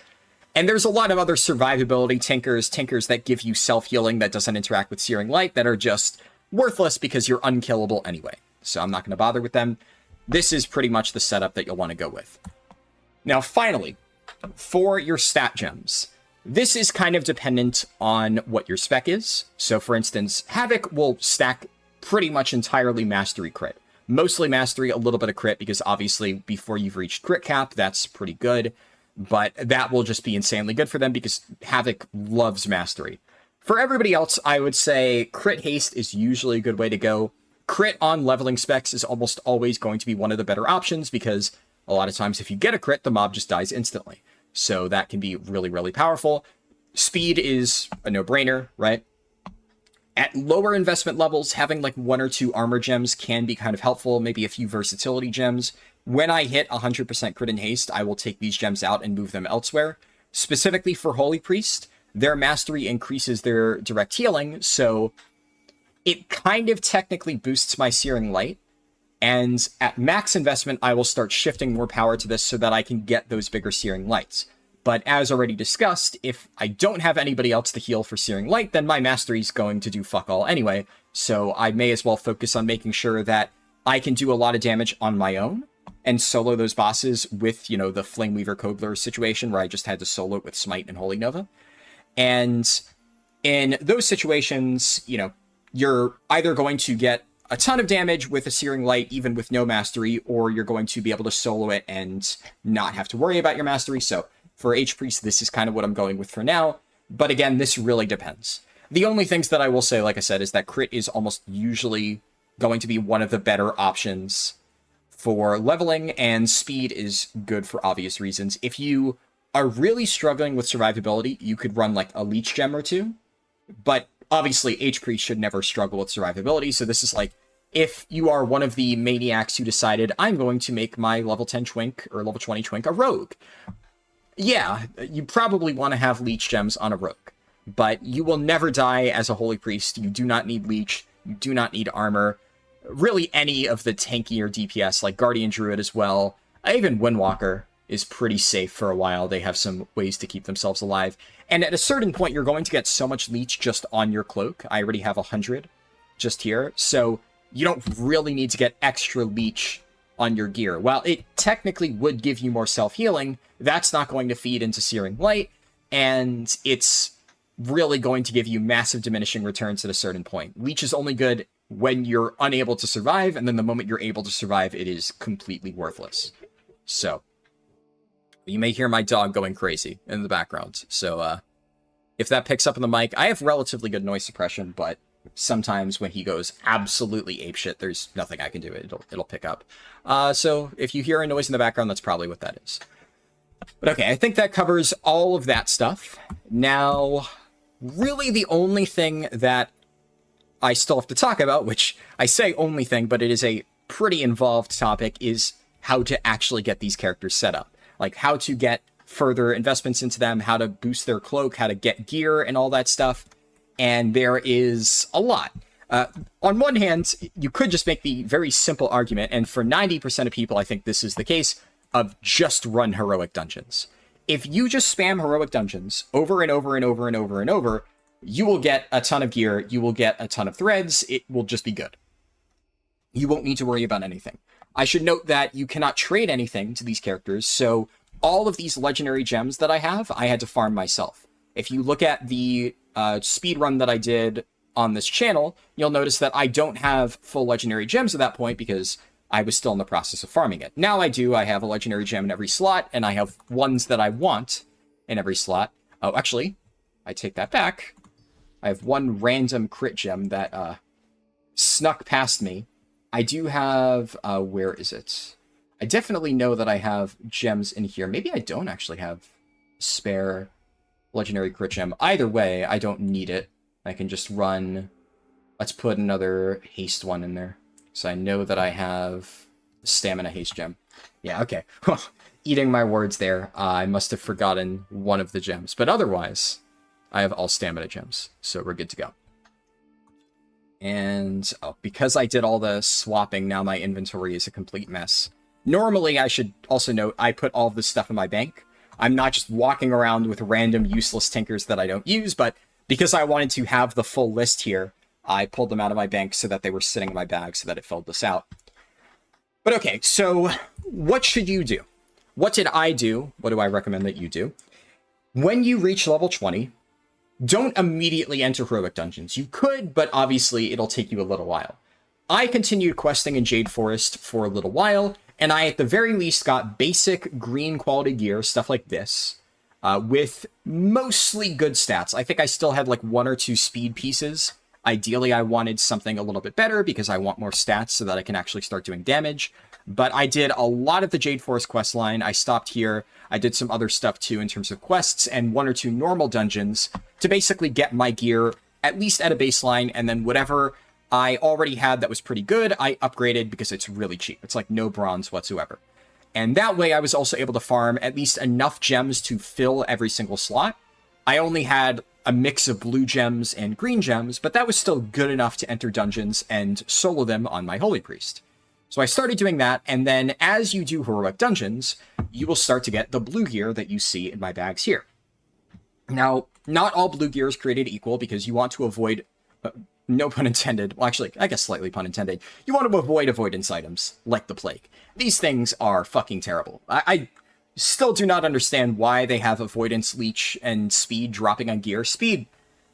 And there's a lot of other survivability tinkers that give you self-healing that doesn't interact with Searing Light that are just worthless because you're unkillable anyway. So I'm not going to bother with them. This is pretty much the setup that you'll want to go with. Now, finally, for your stat gems, this is kind of dependent on what your spec is. So, for instance, Havoc will stack pretty much entirely Mastery crit. Mostly Mastery, a little bit of crit, because obviously before you've reached crit cap, that's pretty good. But that will just be insanely good for them because Havoc loves Mastery. For everybody else, I would say crit haste is usually a good way to go. Crit on leveling specs is almost always going to be one of the better options because a lot of times if you get a crit, the mob just dies instantly. So that can be really, really powerful. Speed is a no-brainer, right? At lower investment levels, having like 1 or 2 armor gems can be kind of helpful, maybe a few versatility gems. When I hit 100% crit and haste, I will take these gems out and move them elsewhere. Specifically for Holy Priest, their mastery increases their direct healing, so it kind of technically boosts my Searing Light. And at max investment, I will start shifting more power to this so that I can get those bigger Searing Lights. But as already discussed, if I don't have anybody else to heal for Searing Light, then my mastery is going to do fuck all anyway. So I may as well focus on making sure that I can do a lot of damage on my own and solo those bosses with, you know, the Flameweaver Kogler situation where I just had to solo it with Smite and Holy Nova. And in those situations, you know, you're either going to get a ton of damage with a Searing Light, even with no mastery, or you're going to be able to solo it and not have to worry about your mastery. So for H-Priest, this is kind of what I'm going with for now. But again, this really depends. The only things that I will say, like I said, is that crit is almost usually going to be one of the better options for leveling, and speed is good for obvious reasons. If you are really struggling with survivability, you could run like a leech gem or two. But obviously, H-Priest should never struggle with survivability, so this is like, if you are one of the maniacs who decided, I'm going to make my level 10 Twink or level 20 Twink a rogue. Yeah, you probably want to have leech gems on a rogue, but you will never die as a Holy Priest. You do not need leech, you do not need armor. Really any of the tankier DPS, like Guardian Druid as well. Even Windwalker is pretty safe for a while. They have some ways to keep themselves alive. And at a certain point, you're going to get so much leech just on your cloak. I already have 100 just here, so you don't really need to get extra leech on your gear. While it technically would give you more self-healing, that's not going to feed into Searing Light, and it's really going to give you massive diminishing returns at a certain point. Leech is only good when you're unable to survive, and then the moment you're able to survive, it is completely worthless. So, you may hear my dog going crazy in the background. So, if that picks up in the mic, I have relatively good noise suppression, but sometimes when he goes absolutely apeshit, there's nothing I can do. It'll pick up. So if you hear a noise in the background, that's probably what that is. But okay, I think that covers all of that stuff. Now, really the only thing that I still have to talk about, which I say only thing, but it is a pretty involved topic, is how to actually get these characters set up. Like how to get further investments into them, how to boost their cloak, how to get gear and all that stuff. And there is a lot. On one hand, you could just make the very simple argument, and for 90% of people, I think this is the case, of just run heroic dungeons. If you just spam heroic dungeons over and over and over and over and over, you will get a ton of gear, you will get a ton of threads, it will just be good. You won't need to worry about anything. I should note that you cannot trade anything to these characters, so all of these legendary gems that I have, I had to farm myself. If you look at the speedrun that I did on this channel, you'll notice that I don't have full legendary gems at that point because I was still in the process of farming it. Now I do. I have a legendary gem in every slot, and I have ones that I want in every slot. Oh, actually, I take that back. I have one random crit gem that snuck past me. I do have, where is it? I definitely know that I have gems in here. Maybe I don't actually have spare legendary crit gem. Either way, I don't need it. I can just run... Let's put another haste one in there. So I know that I have stamina haste gem. Yeah, okay. Eating my words there. I must have forgotten one of the gems. But otherwise, I have all stamina gems. So we're good to go. And because I did all the swapping, now my inventory is a complete mess. Normally, I should also note, I put all of this stuff in my bank. I'm not just walking around with random useless tinkers that I don't use, but because I wanted to have the full list here, I pulled them out of my bank so that they were sitting in my bag so that it filled this out. But okay, so what should you do? What did I do? What do I recommend that you do? When you reach level 20, don't immediately enter heroic dungeons. You could, but obviously it'll take you a little while. I continued questing in Jade Forest for a little while, and I at the very least got basic green quality gear, stuff like this, with mostly good stats. I think I still had like 1 or 2 speed pieces. Ideally, I wanted something a little bit better because I want more stats so that I can actually start doing damage. But I did a lot of the Jade Forest quest line. I stopped here. I did some other stuff too in terms of quests and 1 or 2 normal dungeons to basically get my gear at least at a baseline, and then whatever I already had that was pretty good, I upgraded because it's really cheap. It's like no bronze whatsoever. And that way I was also able to farm at least enough gems to fill every single slot. I only had a mix of blue gems and green gems, but that was still good enough to enter dungeons and solo them on my Holy Priest. So I started doing that, and then as you do heroic dungeons, you will start to get the blue gear that you see in my bags here. Now, not all blue gear is created equal because you want to avoid, no pun intended, well actually, I guess slightly pun intended, you want to avoid avoidance items, like the plague. These things are fucking terrible. I still do not understand why they have avoidance, leech, and speed dropping on gear. Speed,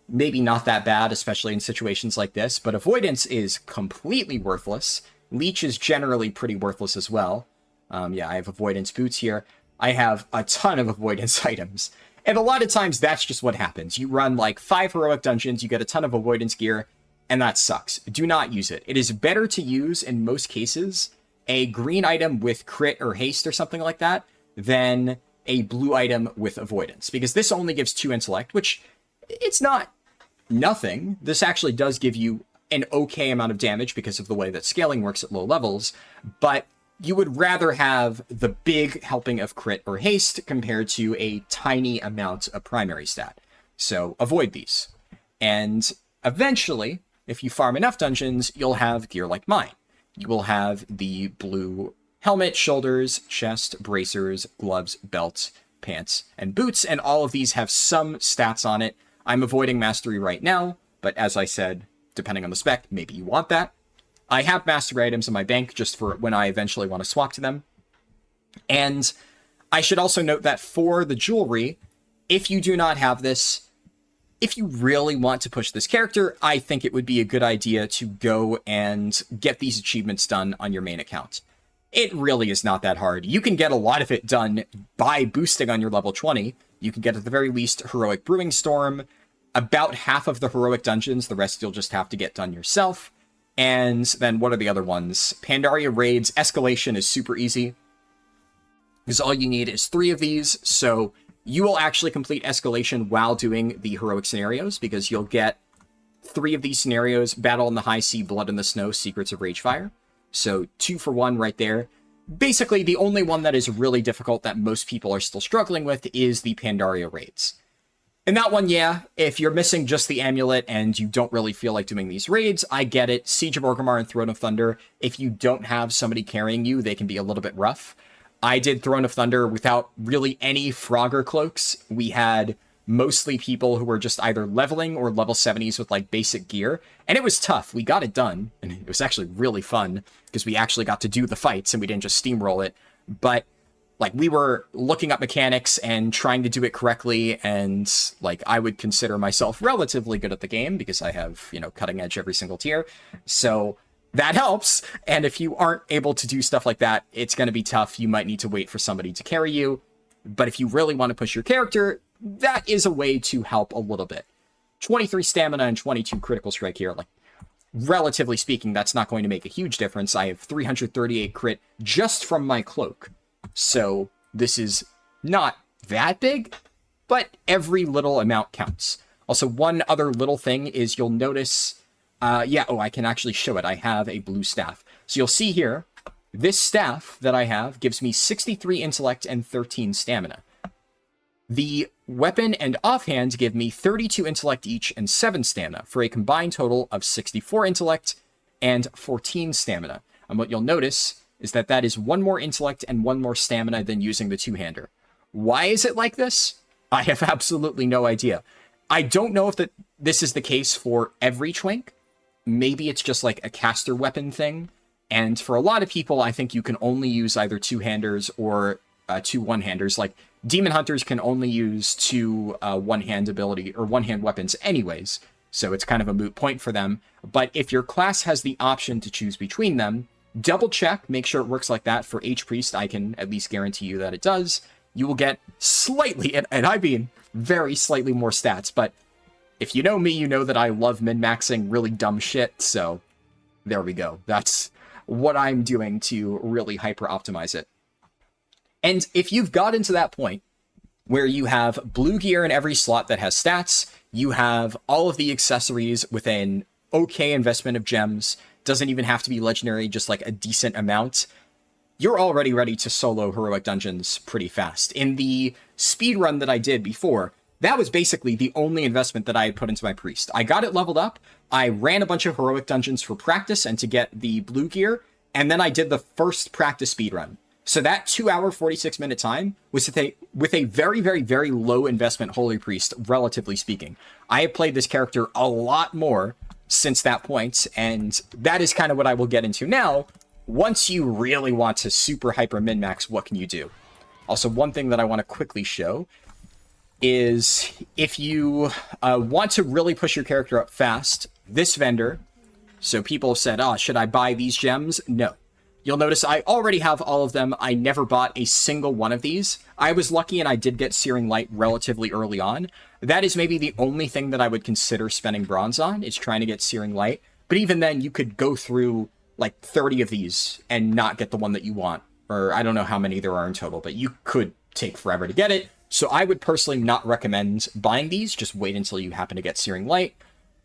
maybe not that bad, especially in situations like this, but avoidance is completely worthless. Leech is generally pretty worthless as well. Yeah, I have avoidance boots here. I have a ton of avoidance items. And a lot of times that's just what happens. You run like 5 heroic dungeons, you get a ton of avoidance gear, and that sucks. Do not use it. It is better to use, in most cases, a green item with crit or haste or something like that than a blue item with avoidance. Because this only gives 2 intellect, which it's not nothing. This actually does give you an okay amount of damage because of the way that scaling works at low levels, but you would rather have the big helping of crit or haste compared to a tiny amount of primary stat. So avoid these. And eventually, if you farm enough dungeons, you'll have gear like mine. You will have the blue helmet, shoulders, chest, bracers, gloves, belts, pants, and boots, and all of these have some stats on it. I'm avoiding mastery right now, but as I said, depending on the spec, maybe you want that. I have mastery items in my bank just for when I eventually want to swap to them. And I should also note that for the jewelry, if you do not have this, if you really want to push this character, I think it would be a good idea to go and get these achievements done on your main account. It really is not that hard. You can get a lot of it done by boosting on your level 20. You can get at the very least Heroic Brewing Storm, about half of the heroic dungeons, the rest you'll just have to get done yourself. And then what are the other ones? Pandaria raids, escalation is super easy, because all you need is 3 of these, so you will actually complete escalation while doing the heroic scenarios, because you'll get 3 of these scenarios: Battle in the High Sea, Blood in the Snow, Secrets of Ragefire. So 2 for 1 right there. Basically, the only one that is really difficult that most people are still struggling with is the Pandaria raids. And that one, yeah, if you're missing just the amulet and you don't really feel like doing these raids, I get it. Siege of Orgrimmar and Throne of Thunder, if you don't have somebody carrying you, they can be a little bit rough. I did Throne of Thunder without really any Frogger cloaks. We had mostly people who were just either leveling or level 70s with like basic gear, and it was tough. We got it done, and it was actually really fun because we actually got to do the fights and we didn't just steamroll it. But like, we were looking up mechanics and trying to do it correctly, and like, I would consider myself relatively good at the game because I have, you know, cutting edge every single tier. So that helps. And if you aren't able to do stuff like that, it's going to be tough. You might need to wait for somebody to carry you. But if you really want to push your character, that is a way to help a little bit. 23 stamina and 22 critical strike here. Like, relatively speaking, that's not going to make a huge difference. I have 338 crit just from my cloak. So this is not that big, but every little amount counts. Also, one other little thing is you'll notice, I can actually show it. I have a blue staff. So you'll see here, this staff that I have gives me 63 intellect and 13 stamina. The weapon and offhand give me 32 intellect each and 7 stamina, for a combined total of 64 intellect and 14 stamina. And what you'll notice is that that is 1 more intellect and 1 more stamina than using the two-hander. Why is it like this? I have absolutely no idea. I don't know if this is the case for every Twink. Maybe it's just like a caster weapon thing. And for a lot of people, I think you can only use either two-handers or 2 one-handers. Like, Demon Hunters can only use 2 one-hand ability or one-hand weapons anyways, so it's kind of a moot point for them. But if your class has the option to choose between them, double check, make sure it works like that. For H-Priest, I can at least guarantee you that it does. You will get slightly, and I mean very slightly more stats, but if you know me, you know that I love min-maxing really dumb shit, so there we go. That's what I'm doing to really hyper-optimize it. And if you've gotten to that point where you have blue gear in every slot that has stats, you have all of the accessories with an okay investment of gems, doesn't even have to be legendary, just like a decent amount, you're already ready to solo heroic dungeons pretty fast. In the speedrun that I did before, that was basically the only investment that I had put into my priest. I got it leveled up, I ran a bunch of heroic dungeons for practice and to get the blue gear, and then I did the first practice speedrun. So that 2 hour, 46 minute time was with a very, very, very low investment Holy Priest, relatively speaking. I have played this character a lot more since that point, and that is kind of what I will get into now. Once you really want to super hyper min-max, what can you do? Also, one thing that I want to quickly show is if you want to really push your character up fast, this vendor, so people have said, oh, should I buy these gems? No. You'll notice I already have all of them. I never bought a single one of these. I was lucky and I did get Searing Light relatively early on. That is maybe the only thing that I would consider spending bronze on, is trying to get Searing Light. But even then, you could go through like 30 of these and not get the one that you want. Or I don't know how many there are in total, but you could take forever to get it. So I would personally not recommend buying these. Just wait until you happen to get Searing Light.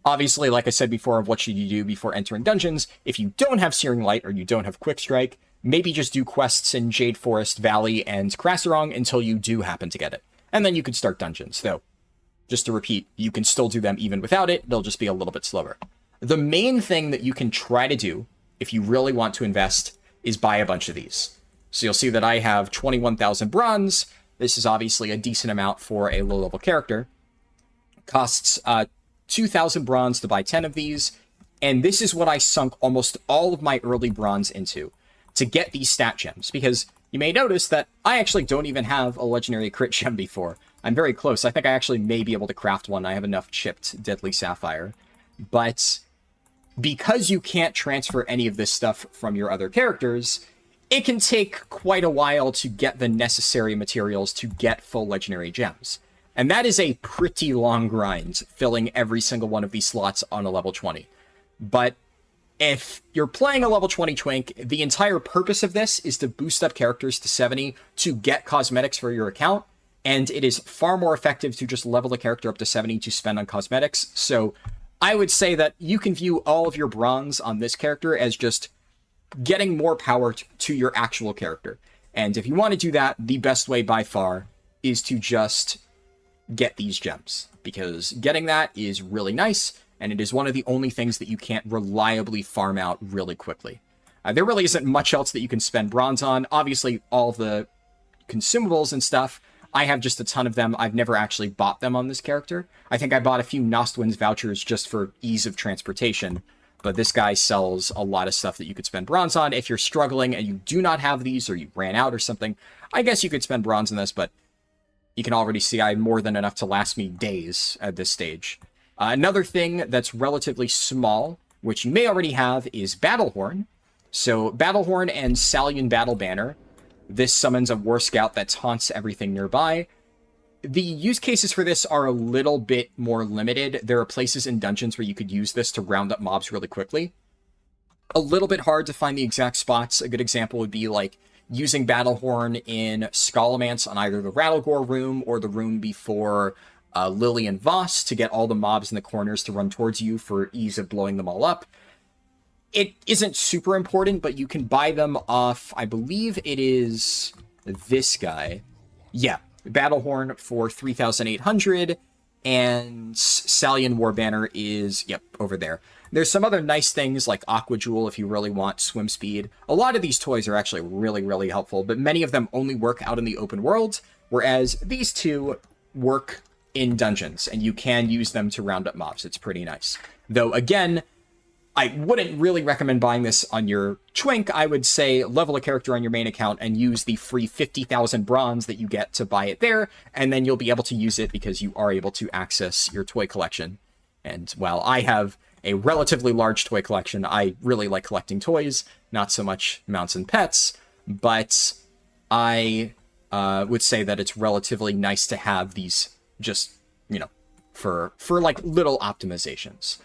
Obviously, like I said before, what should you do before entering dungeons? If you don't have Searing Light or you don't have Quick Strike, maybe just do quests in Jade Forest, Valley, and Krasarong until you do happen to get it. And then you can start dungeons, though. Just to repeat, you can still do them even without it. They'll just be a little bit slower. The main thing that you can try to do, if you really want to invest, is buy a bunch of these. So you'll see that I have 21,000 bronze. This is obviously a decent amount for a low-level character. Costs 2,000 bronze to buy 10 of these, and this is what I sunk almost all of my early bronze into, to get these stat gems, because you may notice that I actually don't even have a legendary crit gem before. I'm very close. I think I actually may be able to craft one. I have enough chipped Deadly Sapphire. But because you can't transfer any of this stuff from your other characters, it can take quite a while to get the necessary materials to get full legendary gems. And that is a pretty long grind, filling every single one of these slots on a level 20. But if you're playing a level 20 Twink, the entire purpose of this is to boost up characters to 70 to get cosmetics for your account, and it is far more effective to just level the character up to 70 to spend on cosmetics. So I would say that you can view all of your bronze on this character as just getting more power to your actual character. And if you want to do that, the best way by far is to just get these gems, because getting that is really nice, and it is one of the only things that you can't reliably farm out really quickly. There really isn't much else that you can spend bronze on. Obviously, all the consumables and stuff, I have just a ton of them. I've never actually bought them on this character. I think I bought a few Nostwinds vouchers just for ease of transportation, but this guy sells a lot of stuff that you could spend bronze on. If you're struggling and you do not have these, or you ran out or something, I guess you could spend bronze on this, but you can already see I have more than enough to last me days at this stage. Another thing that's relatively small, which you may already have, is Battlehorn. So Battlehorn and Salian Battle Banner. This summons a War Scout that taunts everything nearby. the use cases for this are a little bit more limited. There are places in dungeons where you could use this to round up mobs really quickly. A little bit hard to find the exact spots. A good example would be like using Battlehorn in Scholomance on either the Rattlegore room or the room before Lily and Voss to get all the mobs in the corners to run towards you for ease of blowing them all up. It isn't super important, but you can buy them off, I believe it is this guy. Yeah, Battlehorn for 3,800, and Salian Warbanner is, yep, over there. There's some other nice things like Aqua Jewel if you really want swim speed. A lot of these toys are actually really, really helpful, but many of them only work out in the open world, whereas these two work in dungeons, and you can use them to round up mobs. It's pretty nice. Though, again, I wouldn't really recommend buying this on your Twink. I would say level a character on your main account and use the free 50,000 bronze that you get to buy it there, and then you'll be able to use it because you are able to access your toy collection. And while I have a relatively large toy collection, I really like collecting toys, not so much mounts and pets, but I would say that it's relatively nice to have these just, you know, for like little optimizations.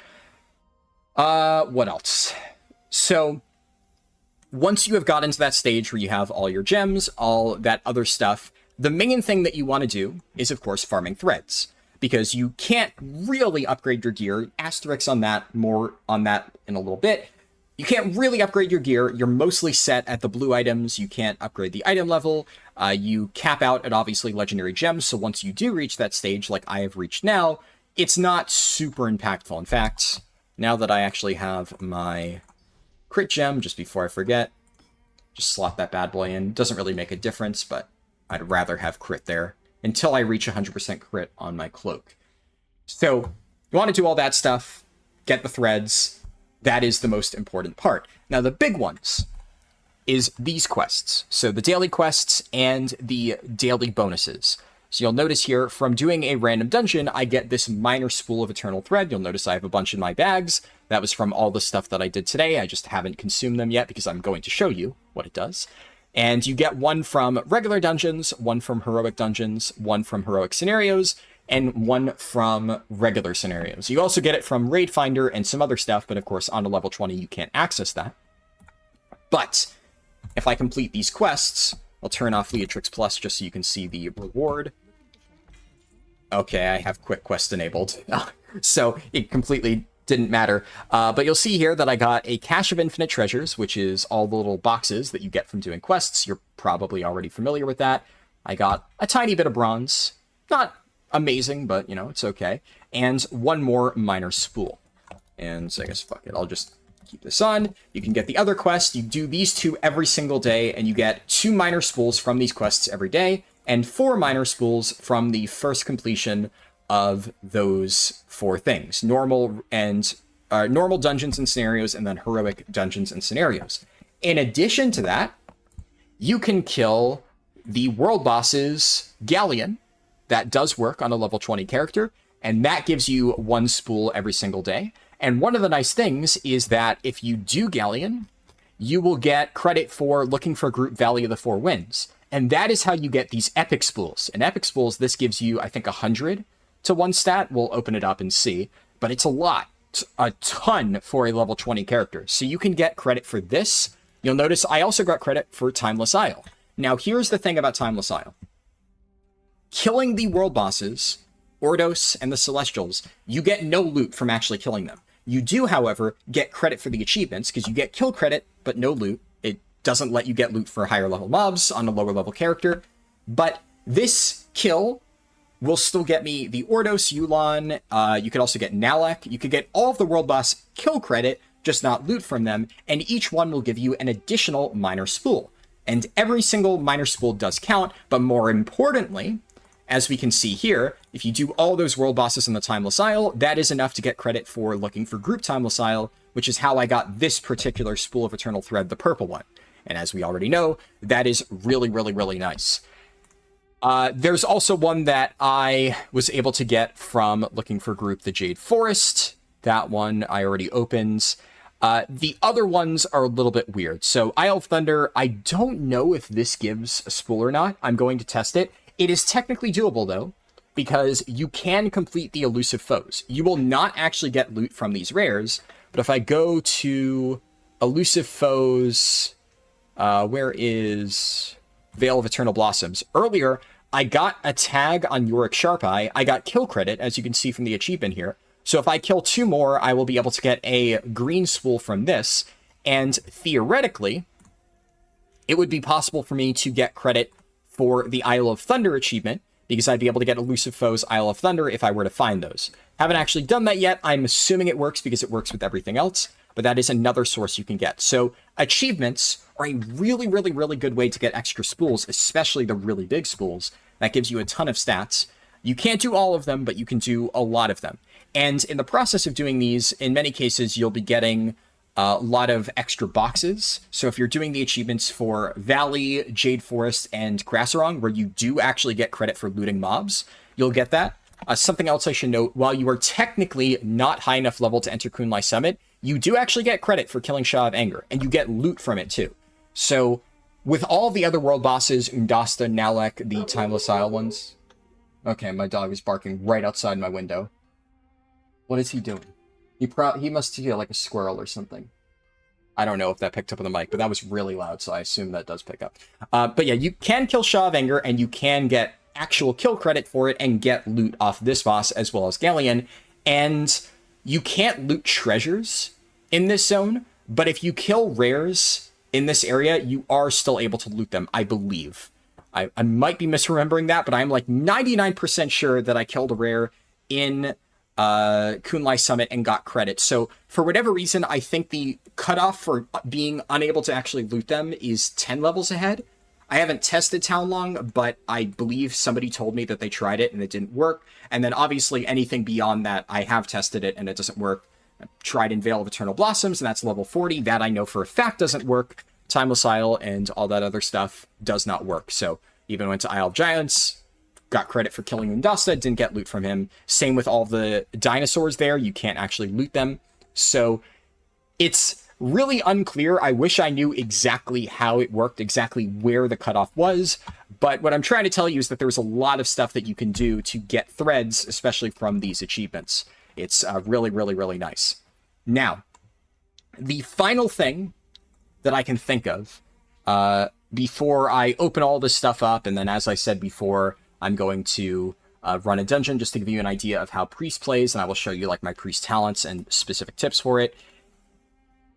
What else? So once you have gotten to that stage where you have all your gems, all that other stuff, the main thing that you want to do is, of course, farming threads, because you can't really upgrade your gear. Asterisks on that, more on that in a little bit. You can't really upgrade your gear. You're mostly set at the blue items. You can't upgrade the item level. You cap out at obviously legendary gems. So once you do reach that stage, like I have reached now, it's not super impactful. In fact, now that I actually have my crit gem, just before I forget, just slot that bad boy in. Doesn't really make a difference, but I'd rather have crit there until I reach 100% crit on my cloak. So you want to do all that stuff, get the threads. That is the most important part. Now, the big ones is these quests. So the daily quests and the daily bonuses. So you'll notice here, from doing a random dungeon, I get this minor spool of eternal thread. You'll notice I have a bunch in my bags. That was from all the stuff that I did today. I just haven't consumed them yet because I'm going to show you what it does. And you get one from regular dungeons, one from heroic dungeons, one from heroic scenarios, and one from regular scenarios. You also get it from Raid Finder and some other stuff, but of course on a level 20 you can't access that. But if I complete these quests, I'll turn off Leatrix Plus just so you can see the reward. Okay, I have quick quest enabled, so it completely didn't matter. But you'll see here that I got a cache of infinite treasures, which is all the little boxes that you get from doing quests. You're probably already familiar with that. I got a tiny bit of bronze. Not amazing, but, you know, it's okay. And one more minor spool. And so I guess, fuck it, I'll just keep this on. You can get the other quest. You do these two every single day, and you get 2 minor spools from these quests every day, and 4 minor spools from the first completion of those 4 things. Normal dungeons and scenarios, and then heroic dungeons and scenarios. In addition to that, you can kill the world boss's Galleon. That does work on a level 20 character, and that gives you 1 spool every single day. And one of the nice things is that if you do Galleon, you will get credit for looking for group Valley of the Four Winds. And that is how you get these epic spools. And epic spools, this gives you, I think, 100 to 1 stat. We'll open it up and see. But it's a lot. It's a ton for a level 20 character. So you can get credit for this. You'll notice I also got credit for Timeless Isle. Now, here's the thing about Timeless Isle. Killing the world bosses, Ordos and the Celestials, you get no loot from actually killing them. You do, however, get credit for the achievements, because you get kill credit, but no loot. It doesn't let you get loot for higher level mobs on a lower level character. But this kill will still get me the Ordos, Yulon. You could also get Nalek. You could get all of the world boss kill credit, just not loot from them. And each one will give you an additional minor spool. And every single minor spool does count, but more importantly, as we can see here, if you do all those world bosses in the Timeless Isle, that is enough to get credit for looking for group Timeless Isle, which is how I got this particular spool of Eternal Thread, the purple one. And as we already know, that is really, really, really nice. There's also one that I was able to get from looking for group the Jade Forest. That one I already opened. The other ones are a little bit weird. So Isle of Thunder, I don't know if this gives a spool or not. I'm going to test it. It is technically doable, though. because you can complete the elusive foes. You will not actually get loot from these rares, but if I go to elusive foes, where is Veil of Eternal Blossoms? Earlier, I got a tag on Yorick Sharpeye. I got kill credit, as you can see from the achievement here. So if I kill 2 more, I will be able to get a green spool from this. And theoretically, it would be possible for me to get credit for the Isle of Thunder achievement, because I'd be able to get Elusive Foes Isle of Thunder if I were to find those. Haven't actually done that yet. I'm assuming it works because it works with everything else, but that is another source you can get. So achievements are a really, really, really good way to get extra spools, especially the really big spools. That gives you a ton of stats. You can't do all of them, but you can do a lot of them. And in the process of doing these, in many cases, you'll be getting a lot of extra boxes. So if you're doing the achievements for Valley, Jade Forest, and Grasserong, where you do actually get credit for looting mobs, you'll get that. Something else I should note, while you are technically not high enough level to enter Kunlai Summit, you do actually get credit for killing Shah of Anger, and you get loot from it too. So with all the other world bosses, Undasta, Nalek, the Timeless Isle ones... Okay, my dog is barking right outside my window. What is he doing? He must feel like a squirrel or something. I don't know if that picked up on the mic, but that was really loud, so I assume that does pick up. But yeah, you can kill Shah of Anger, and you can get actual kill credit for it and get loot off this boss as well as Galleon. And you can't loot treasures in this zone, but if you kill rares in this area, you are still able to loot them, I believe. I might be misremembering that, but I'm like 99% sure that I killed a rare in Kunlai Summit and got credit. So for whatever reason, I think the cutoff for being unable to actually loot them is 10 levels ahead. I haven't tested Town Long, but I believe somebody told me that they tried it and it didn't work. And then obviously anything beyond that, I have tested it and it doesn't work. I tried in Veil of Eternal Blossoms, and that's level 40. That I know for a fact doesn't work. Timeless Isle and all that other stuff does not work. So even went to Isle of Giants, got credit for killing Undasta, didn't get loot from him. Same with all the dinosaurs there. You can't actually loot them. So it's really unclear. I wish I knew exactly how it worked, exactly where the cutoff was. But what I'm trying to tell you is that there's a lot of stuff that you can do to get threads, especially from these achievements. It's really, really, really nice. Now, the final thing that I can think of before I open all this stuff up, and then as I said before, I'm going to run a dungeon just to give you an idea of how Priest plays, and I will show you like my Priest talents and specific tips for it,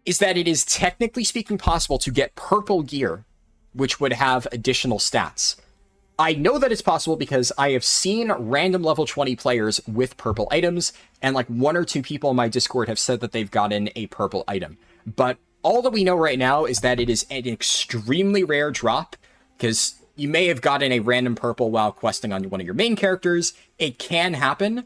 is that it is technically speaking possible to get purple gear, which would have additional stats. I know that it's possible because I have seen random level 20 players with purple items, and like 1 or 2 people in my Discord have said that they've gotten a purple item. But all that we know right now is that it is an extremely rare drop, because you may have gotten a random purple while questing on one of your main characters. It can happen,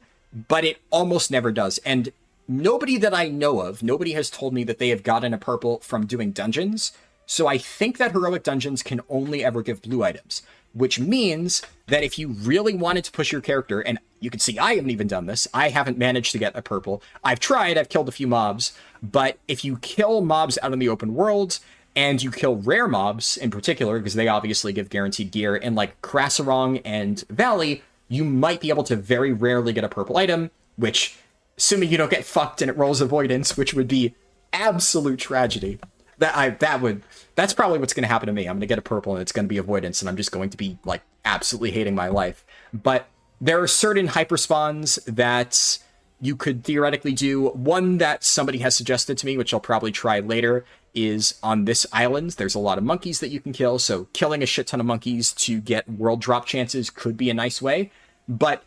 but it almost never does. And nobody that I know of, nobody has told me that they have gotten a purple from doing dungeons. So I think that heroic dungeons can only ever give blue items, which means that if you really wanted to push your character, and you can see I haven't even done this, I haven't managed to get a purple. I've tried, I've killed a few mobs, but if you kill mobs out in the open world, and you kill rare mobs in particular, because they obviously give guaranteed gear, in like Grasserong and Valley, you might be able to very rarely get a purple item, which, assuming you don't get fucked and it rolls avoidance, which would be absolute tragedy. That's probably what's going to happen to me. I'm going to get a purple and it's going to be avoidance, and I'm just going to be like absolutely hating my life. But there are certain hyperspawns that you could theoretically do. One that somebody has suggested to me, which I'll probably try later, is on this island. There's a lot of monkeys that you can kill, so killing a shit ton of monkeys to get world drop chances could be a nice way. But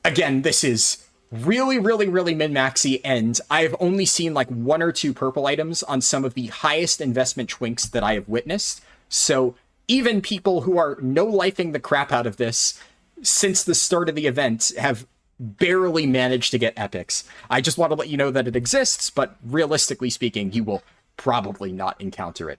again, this is really, really, really min-maxy, and I've only seen like 1 or 2 purple items on some of the highest investment Twinks that I have witnessed. So even people who are no-lifing the crap out of this since the start of the event have barely managed to get epics. I just want to let you know that it exists, but realistically speaking, you will probably not encounter it.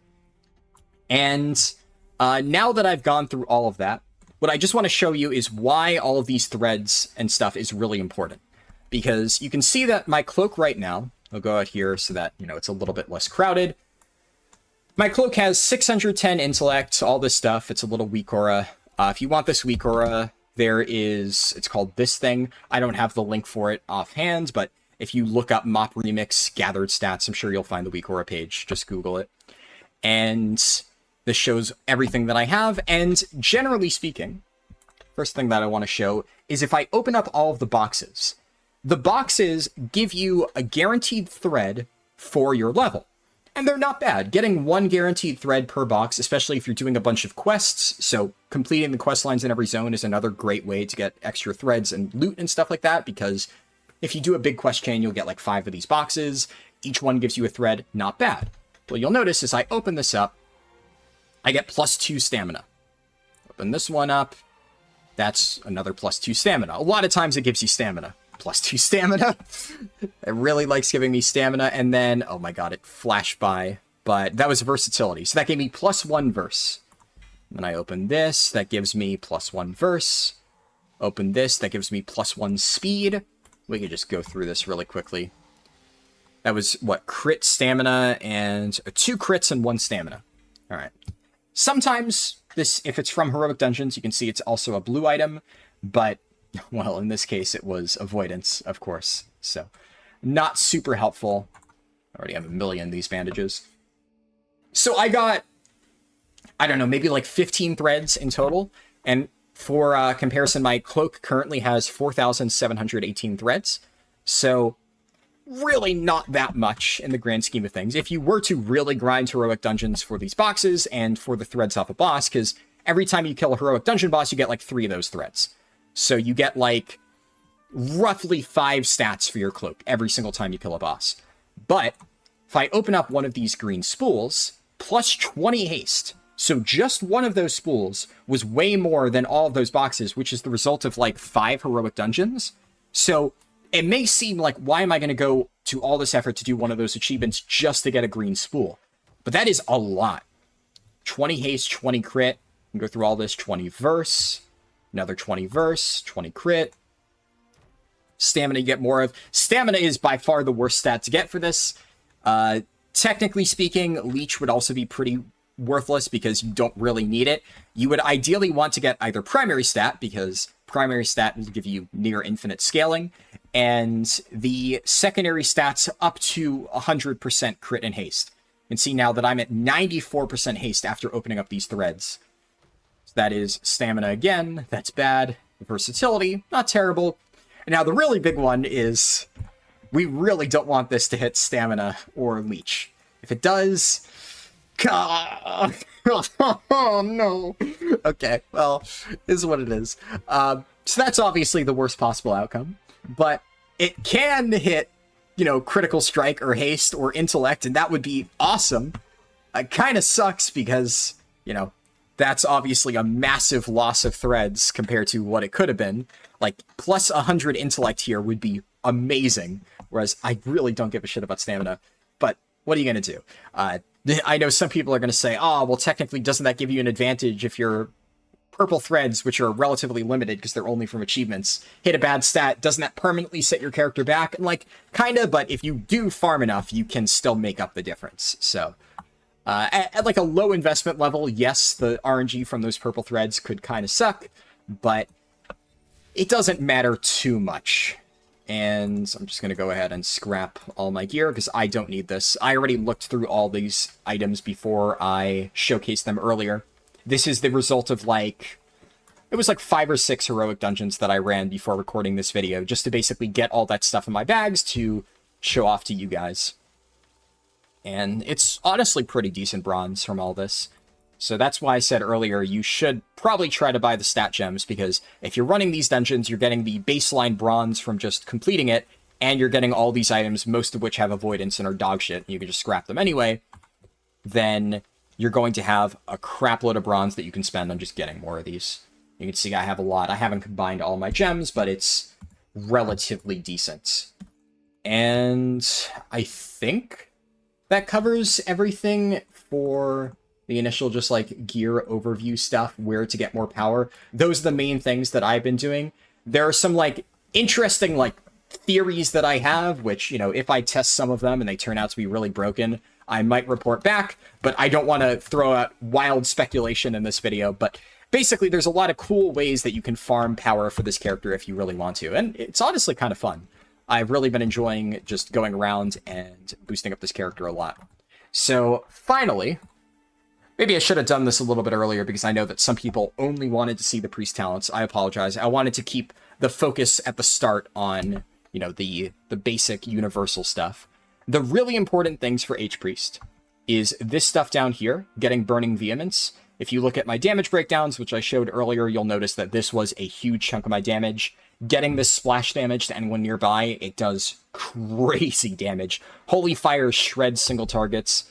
And now that I've gone through all of that, what I just want to show you is why all of these threads and stuff is really important. Because you can see that my cloak right now, I'll go out here so that, it's a little bit less crowded. My cloak has 610 intellect, all this stuff. It's a little weak aura. If you want this weak aura, it's called This Thing. I don't have the link for it offhand, but if you look up MoP Remix gathered stats, I'm sure you'll find the WeakAura page. Just Google it. And this shows everything that I have. And generally speaking, first thing that I want to show is if I open up all of the boxes give you a guaranteed thread for your level. And they're not bad. Getting one guaranteed thread per box, especially if you're doing a bunch of quests. So completing the quest lines in every zone is another great way to get extra threads and loot and stuff like that, because if you do a big quest chain, you'll get like 5 of these boxes. Each one gives you a thread. Not bad. What you'll notice is I open this up, I get +2 stamina. Open this one up. That's another +2 stamina. A lot of times it gives you stamina. +2 stamina. It really likes giving me stamina. And then, oh my god, it flashed by. But that was versatility. So that gave me +1 verse. When I open this, that gives me +1 verse. Open this, that gives me +1 speed. We could just go through this really quickly. That was, what, crit, stamina, and 2 crits and 1 stamina. All right. Sometimes this, if it's from Heroic Dungeons, you can see it's also a blue item, but, well, in this case, it was avoidance, of course. So, not super helpful. I already have a million of these bandages. So I got, I don't know, maybe like 15 threads in total. And for comparison, my cloak currently has 4,718 threads. So really not that much in the grand scheme of things. If you were to really grind Heroic Dungeons for these boxes and for the threads off a boss, because every time you kill a Heroic Dungeon boss, you get like 3 of those threads. So you get like roughly 5 stats for your cloak every single time you kill a boss. But if I open up one of these green spools, plus 20 haste. So just one of those spools was way more than all of those boxes, which is the result of like 5 Heroic Dungeons. So it may seem like, why am I going to go to all this effort to do one of those achievements just to get a green spool? But that is a lot. 20 haste, 20 crit. You can go through all this. 20 verse. Another 20 verse. 20 crit. Stamina you get more of. Stamina is by far the worst stat to get for this. Technically speaking, Leech would also be pretty worthless because you don't really need it. You would ideally want to get either primary stat, because primary stat will give you near infinite scaling, and the secondary stats up to 100% crit and haste. You can see now that I'm at 94% haste after opening up these threads. So that is stamina again. That's bad. Versatility, not terrible. And now the really big one is we really don't want this to hit stamina or leech. If it does... Oh no. Okay, well, this is what it is. So that's obviously the worst possible outcome. But it can hit, you know, critical strike or haste or intellect, and that would be awesome. It kind of sucks because, you know, that's obviously a massive loss of threads compared to what it could have been. Like, plus 100 intellect here would be amazing, whereas I really don't give a shit about stamina. But what are you going to do? I know some people are going to say, oh, well, technically, doesn't that give you an advantage if your purple threads, which are relatively limited because they're only from achievements, hit a bad stat? Doesn't that permanently set your character back? And, like, kind of, but if you do farm enough, you can still make up the difference. So, at like a low investment level, yes, the RNG from those purple threads could kind of suck, but it doesn't matter too much. And I'm just going to go ahead and scrap all my gear because I don't need this. I already looked through all these items before I showcased them earlier. This is the result of like, it was like 5 or 6 heroic dungeons that I ran before recording this video, just to basically get all that stuff in my bags to show off to you guys. And it's honestly pretty decent bronze from all this. So that's why I said earlier, you should probably try to buy the stat gems, because if you're running these dungeons, you're getting the baseline bronze from just completing it, and you're getting all these items, most of which have avoidance and are dog shit, and you can just scrap them anyway, then you're going to have a crap load of bronze that you can spend on just getting more of these. You can see I have a lot. I haven't combined all my gems, but it's relatively decent. And I think that covers everything for the initial just like gear overview stuff, where to get more power. Those are the main things that I've been doing. There are some like interesting like theories that I have, which, you know, if I test some of them and they turn out to be really broken, I might report back, but I don't want to throw out wild speculation in this video. But basically, there's a lot of cool ways that you can farm power for this character if you really want to, and it's honestly kind of fun. I've really been enjoying just going around and boosting up this character a lot. So, finally, maybe I should have done this a little bit earlier because I know that some people only wanted to see the priest talents. I apologize. I wanted to keep the focus at the start on, you know, the basic universal stuff. The really important things for H-Priest is this stuff down here, getting Burning Vehemence. If you look at my damage breakdowns, which I showed earlier, you'll notice that this was a huge chunk of my damage. Getting this splash damage to anyone nearby, it does crazy damage. Holy Fire shreds single targets.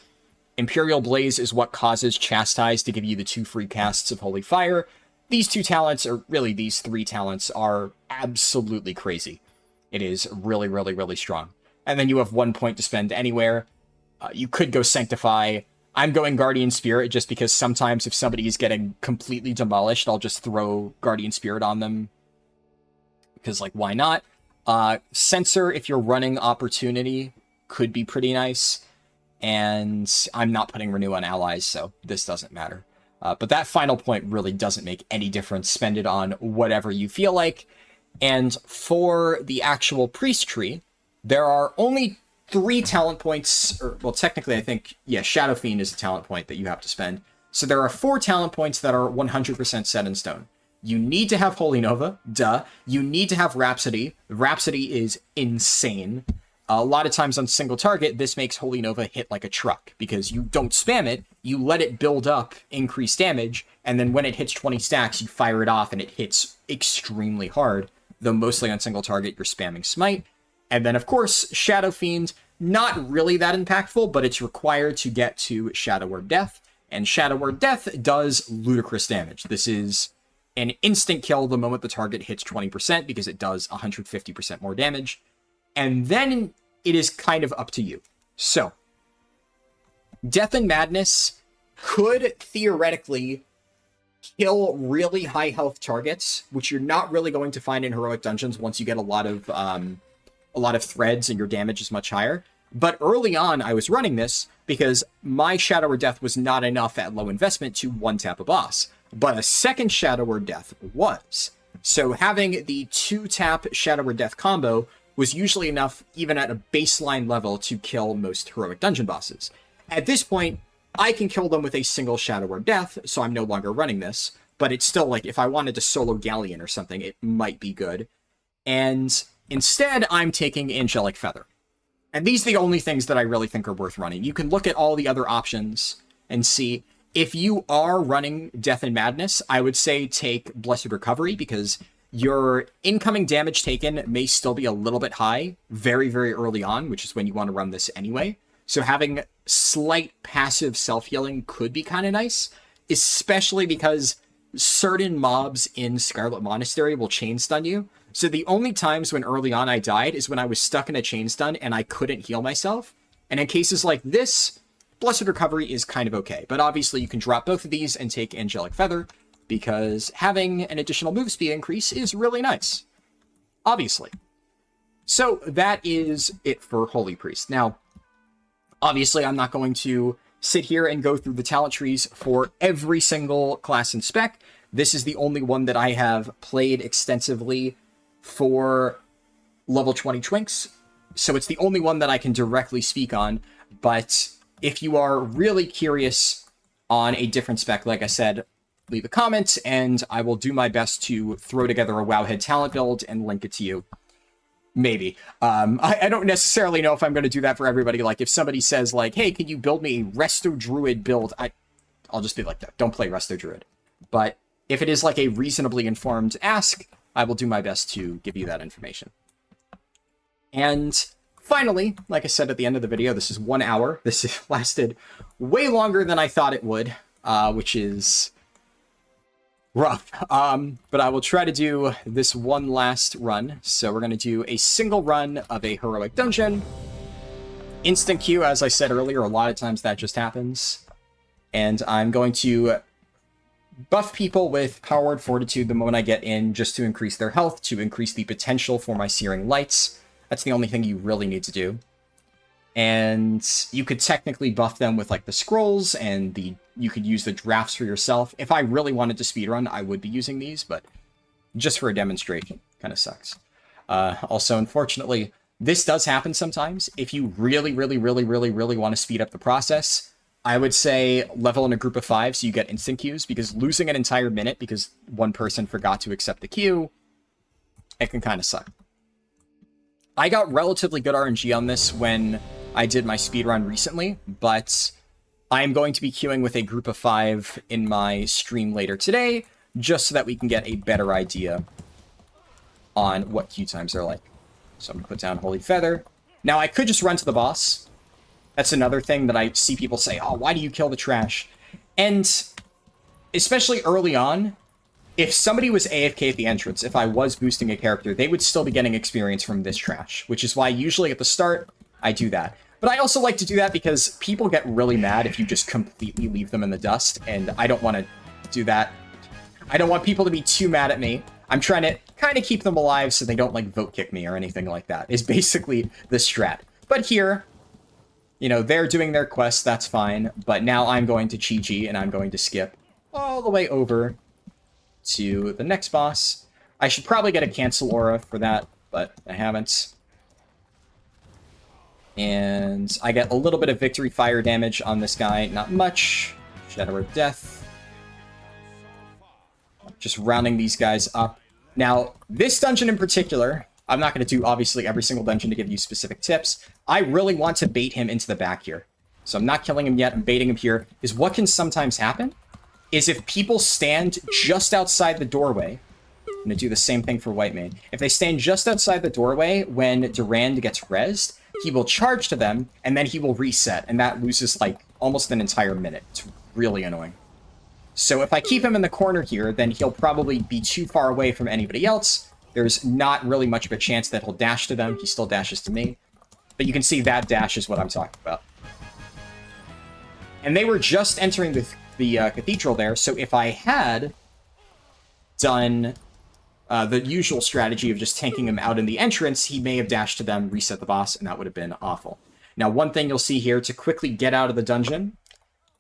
Imperial Blaze is what causes Chastise to give you the 2 free casts of Holy Fire. These 2 talents, or really these 3 talents, are absolutely crazy. It is really, really, really strong. And then you have 1 point to spend anywhere. You could go Sanctify. I'm going Guardian Spirit just because sometimes if somebody is getting completely demolished, I'll just throw Guardian Spirit on them. Because, like, why not? Censor, if you're running Opportunity, could be pretty nice. And I'm not putting Renew on allies, so this doesn't matter. But that final point really doesn't make any difference. Spend it on whatever you feel like. And for the actual priest tree, there are only 3 talent points, or, well, technically, I think, yeah, Shadow Fiend is a talent point that you have to spend. So there are 4 talent points that are 100% set in stone. You need to have Holy Nova, duh. You need to have Rhapsody. Rhapsody is insane. A lot of times on single target, this makes Holy Nova hit like a truck, because you don't spam it, you let it build up increased damage, and then when it hits 20 stacks, you fire it off, and it hits extremely hard, though mostly on single target, you're spamming Smite. And then, of course, Shadow Fiend, not really that impactful, but it's required to get to Shadow Word Death, and Shadow Word Death does ludicrous damage. This is an instant kill the moment the target hits 20%, because it does 150% more damage. And then it is kind of up to you. So, Death and Madness could theoretically kill really high health targets, which you're not really going to find in heroic dungeons once you get a lot of threads and your damage is much higher. But early on, I was running this because my Shadow or Death was not enough at low investment to one-tap a boss. But a second Shadow or Death was. So having the 2-tap Shadow or Death combo was usually enough, even at a baseline level, to kill most heroic dungeon bosses. At this point, I can kill them with a single Shadow or Death, so I'm no longer running this. But it's still, like, if I wanted to solo Galleon or something, it might be good. And instead, I'm taking Angelic Feather. And these are the only things that I really think are worth running. You can look at all the other options and see. If you are running Death and Madness, I would say take Blessed Recovery, because your incoming damage taken may still be a little bit high very, very early on, which is when you want to run this anyway. So having slight passive self-healing could be kind of nice, especially because certain mobs in Scarlet Monastery will chain stun you. So the only times when early on I died is when I was stuck in a chain stun and I couldn't heal myself. And in cases like this, Blessed Recovery is kind of okay. But obviously you can drop both of these and take Angelic Feather, because having an additional move speed increase is really nice. Obviously. So that is it for Holy Priest. Now, obviously I'm not going to sit here and go through the talent trees for every single class and spec. This is the only one that I have played extensively for level 20 Twinks. So it's the only one that I can directly speak on. But if you are really curious on a different spec, like I said, leave a comment, and I will do my best to throw together a Wowhead talent build and link it to you. Maybe. I don't necessarily know if I'm going to do that for everybody. Like, if somebody says, like, hey, can you build me a Resto Druid build? I'll just be like, that. Don't play Resto Druid. But if it is, like, a reasonably informed ask, I will do my best to give you that information. And finally, like I said at the end of the video, this is 1 hour. This has lasted way longer than I thought it would, which is rough. But I will try to do this one last run. So we're going to do a single run of a heroic dungeon. Instant queue, as I said earlier, a lot of times that just happens. And I'm going to buff people with Power Word Fortitude the moment I get in, just to increase their health, to increase the potential for my Searing Lights. That's the only thing you really need to do. And you could technically buff them with like the scrolls, and you could use the drafts for yourself. If I really wanted to speedrun, I would be using these, but just for a demonstration, kind of sucks. Also, unfortunately, this does happen sometimes. If you really want to speed up the process, I would say level in a group of 5 so you get instant queues, because losing an entire minute because one person forgot to accept the queue, it can kind of suck. I got relatively good RNG on this when I did my speedrun recently, but I'm going to be queuing with a group of 5 in my stream later today, just so that we can get a better idea on what queue times are like. So I'm going to put down Holy Feather. Now, I could just run to the boss. That's another thing that I see people say, oh, why do you kill the trash? And especially early on, if somebody was AFK at the entrance, if I was boosting a character, they would still be getting experience from this trash, which is why usually at the start, I do that. But I also like to do that because people get really mad if you just completely leave them in the dust, and I don't want to do that. I don't want people to be too mad at me. I'm trying to kind of keep them alive so they don't, like, vote kick me or anything like that, is basically the strat. But here, you know, they're doing their quest, that's fine, but now I'm going to Chi-Chi, and I'm going to skip all the way over to the next boss. I should probably get a cancel aura for that, but I haven't. And I get a little bit of victory fire damage on this guy, not much. Shadow of Death. Just rounding these guys up. Now, this dungeon in particular, I'm not going to do, obviously, every single dungeon to give you specific tips. I really want to bait him into the back here. So I'm not killing him yet, I'm baiting him here. Is what can sometimes happen is if people stand just outside the doorway, I'm going to do the same thing for White Mane. If they stand just outside the doorway when Durand gets rezzed, he will charge to them, and then he will reset, and that loses, like, almost an entire minute. It's really annoying. So if I keep him in the corner here, then he'll probably be too far away from anybody else. There's not really much of a chance that he'll dash to them. He still dashes to me. But you can see that dash is what I'm talking about. And they were just entering the cathedral there, so if I had done the usual strategy of just tanking him out in the entrance, he may have dashed to them, reset the boss, and that would have been awful. Now, one thing you'll see here, to quickly get out of the dungeon,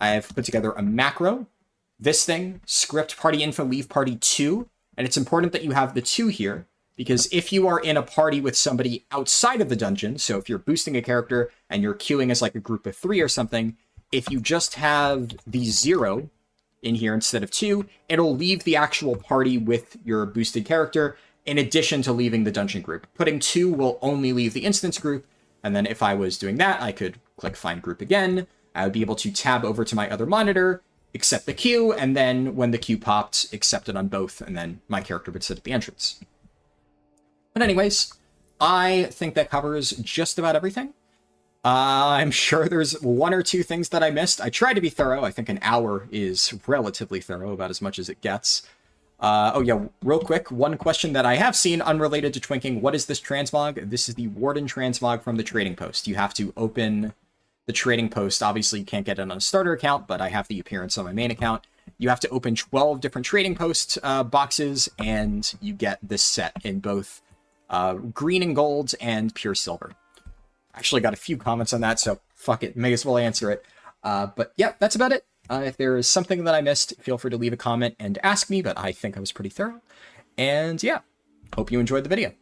I've put together a macro. This thing, script party info, leave party 2, and it's important that you have the 2 here, because if you are in a party with somebody outside of the dungeon, so if you're boosting a character and you're queuing as like a group of 3 or something, if you just have the 0 in here instead of 2, it'll leave the actual party with your boosted character, in addition to leaving the dungeon group. Putting 2 will only leave the instance group, and then if I was doing that, I could click find group again. I would be able to tab over to my other monitor, accept the queue, and then when the queue popped, accept it on both, and then my character would sit at the entrance. But anyways, I think that covers just about everything. I'm sure there's 1 or 2 things that I missed. I tried to be thorough. I think an hour is relatively thorough, about as much as it gets. Oh yeah, real quick, one question that I have seen unrelated to twinking. What is this transmog? This is the Warden transmog from the trading post. You have to open the trading post. Obviously, you can't get it on a starter account, but I have the appearance on my main account. You have to open 12 different trading post boxes, and you get this set in both green and gold and pure silver. Actually got a few comments on that, so fuck it, may as well answer it. But yeah, that's about it. If there is something that I missed, feel free to leave a comment and ask me, but I think I was pretty thorough. And yeah, hope you enjoyed the video.